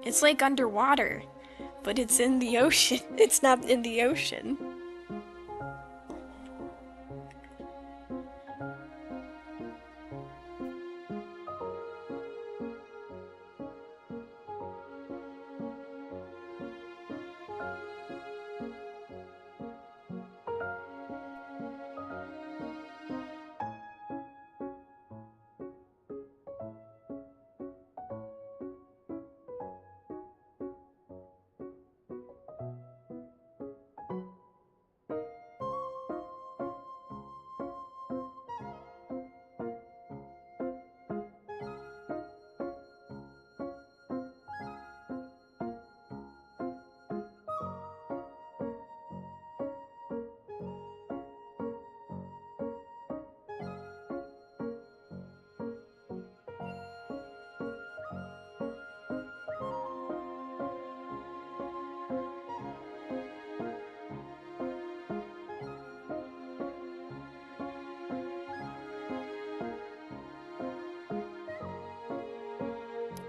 [SPEAKER 1] It's like underwater, but it's in the ocean. It's not in the ocean.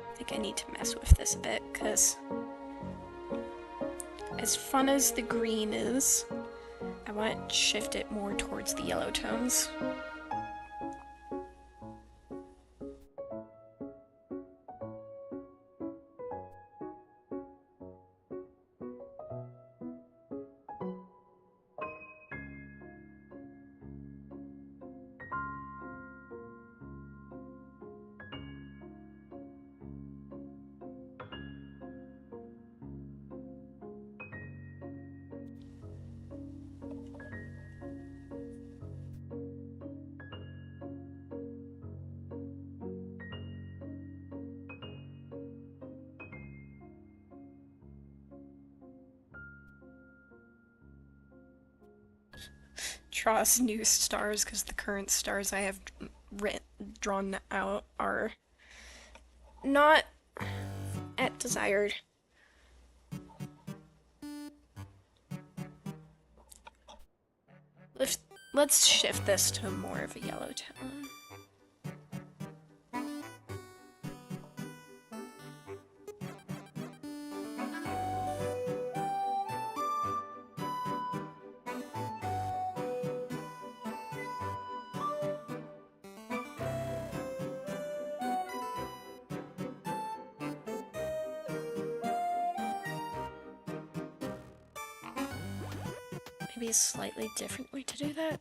[SPEAKER 1] I think I need to mess with this a bit, because as fun as the green is, I want to shift it more towards the yellow tones. Draw us new stars because the current stars I have drawn out are not at desired. Let's shift this to more of a yellow tone. Maybe a slightly different way to do that.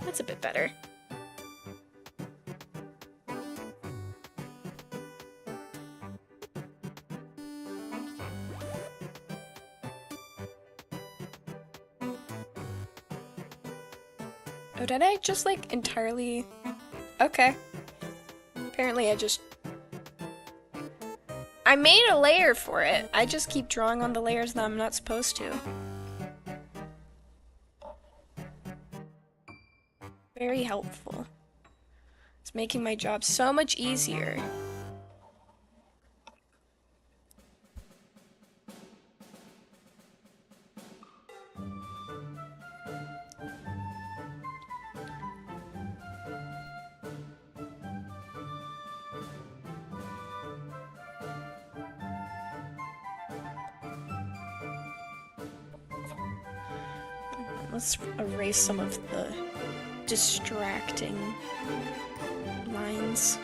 [SPEAKER 1] That's a bit better. Oh, did I just like entirely... Okay. Apparently I made a layer for it. I just keep drawing on the layers that I'm not supposed to. Very helpful. It's making my job so much easier. Let's erase some of the distracting lines.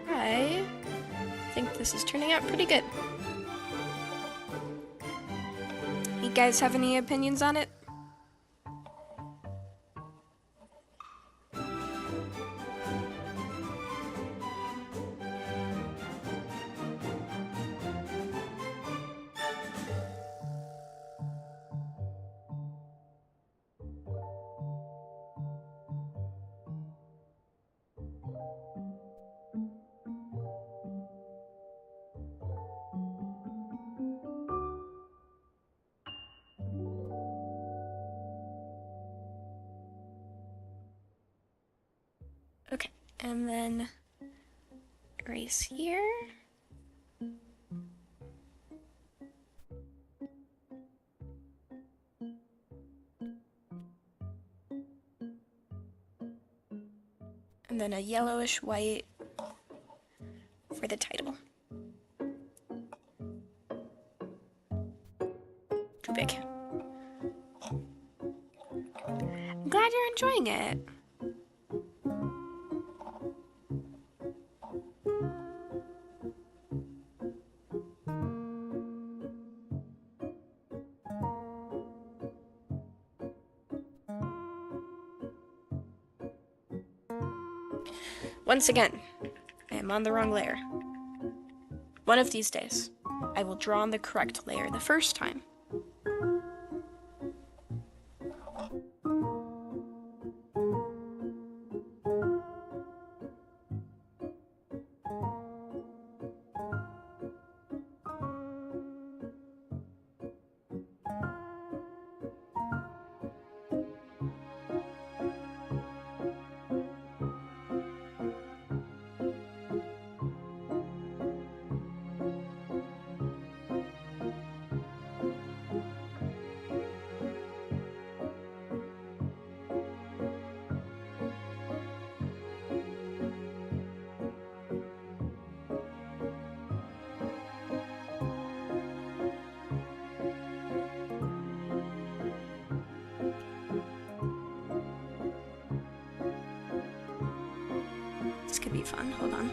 [SPEAKER 1] I think this is turning out pretty good. You guys have any opinions on it? Okay, and then erase here. And then a yellowish white for the title. Too big. I'm glad you're enjoying it. Once again, I am on the wrong layer. One of these days, I will draw on the correct layer the first time. This could be fun. Hold on.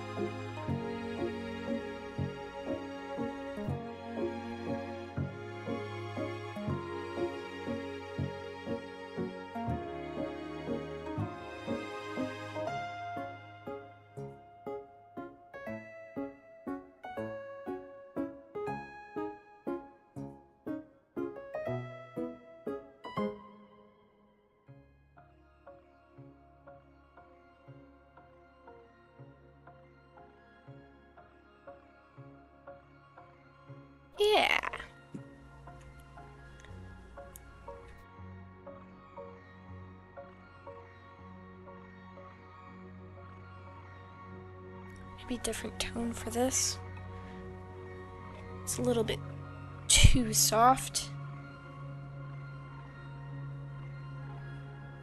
[SPEAKER 1] Yeah. Maybe a different tone for this. It's a little bit too soft.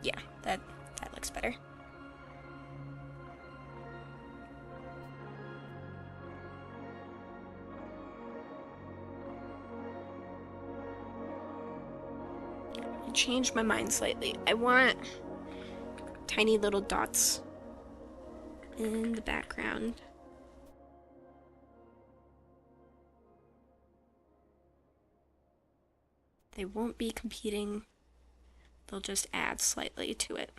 [SPEAKER 1] Yeah, that looks better. I changed my mind slightly. I want tiny little dots in the background. They won't be competing, they'll just add slightly to it.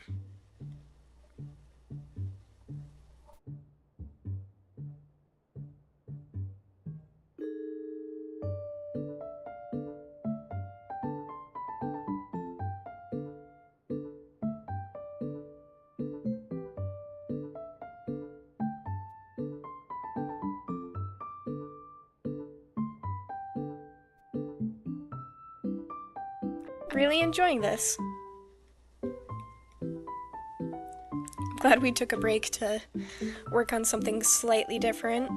[SPEAKER 1] Really enjoying this. I'm glad we took a break to work on something slightly different.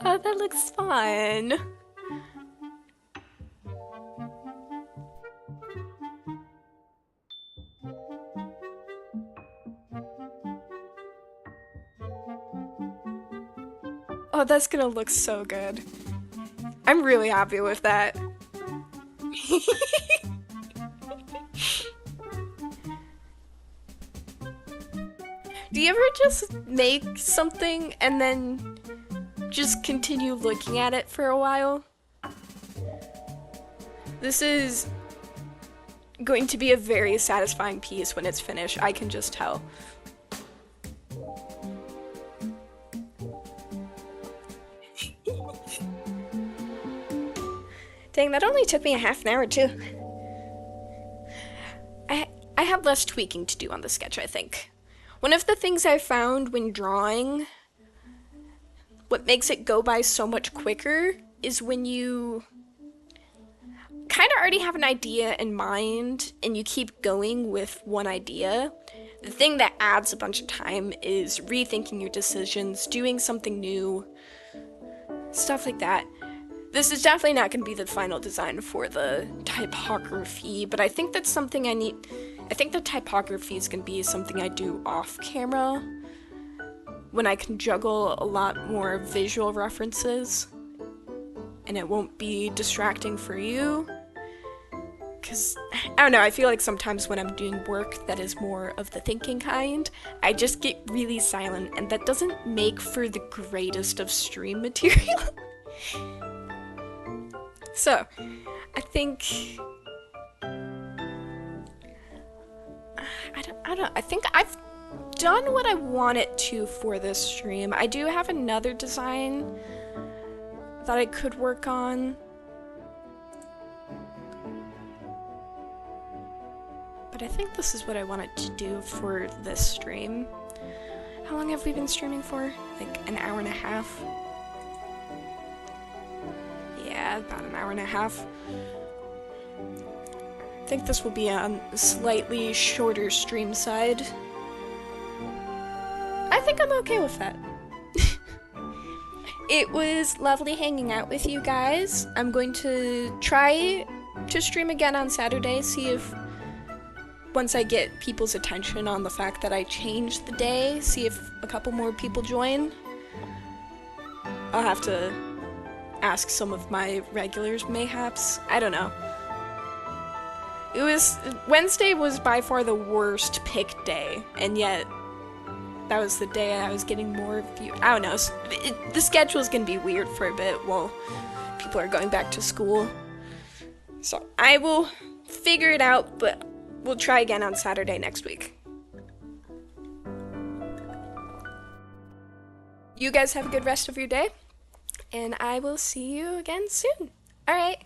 [SPEAKER 1] Oh, that looks fun. Oh, that's gonna look so good. I'm really happy with that. Do you ever just make something and then just continue looking at it for a while? This is going to be a very satisfying piece when it's finished, I can just tell. Dang, that only took me a half an hour too. I have less tweaking to do on the sketch, I think. One of the things I found when drawing, what makes it go by so much quicker, is when you kind of already have an idea in mind and you keep going with one idea. The thing that adds a bunch of time is rethinking your decisions, doing something new, stuff like that. This is definitely not going to be the final design for the typography, but I think that's something I need. I think the typography is going to be something I do off camera when I can juggle a lot more visual references and it won't be distracting for you. Because, I don't know, I feel like sometimes when I'm doing work that is more of the thinking kind, I just get really silent and that doesn't make for the greatest of stream material. So, I think, I don't know, I think I've done what I wanted to for this stream. I do have another design that I could work on, but I think this is what I wanted to do for this stream. How long have we been streaming for? Like an hour and a half? Yeah, about an hour and a half. I think this will be on a slightly shorter stream side. I think I'm okay with that. It was lovely hanging out with you guys. I'm going to try to stream again on Saturday, see if once I get people's attention on the fact that I changed the day, see if a couple more people join. I'll have to ask some of my regulars, mayhaps. I don't know. Wednesday was by far the worst pick day, and yet that was the day I was getting more view. I don't know. The schedule's gonna be weird for a bit while people are going back to school. So I will figure it out, but we'll try again on Saturday next week. You guys have a good rest of your day, and I will see you again soon. All right.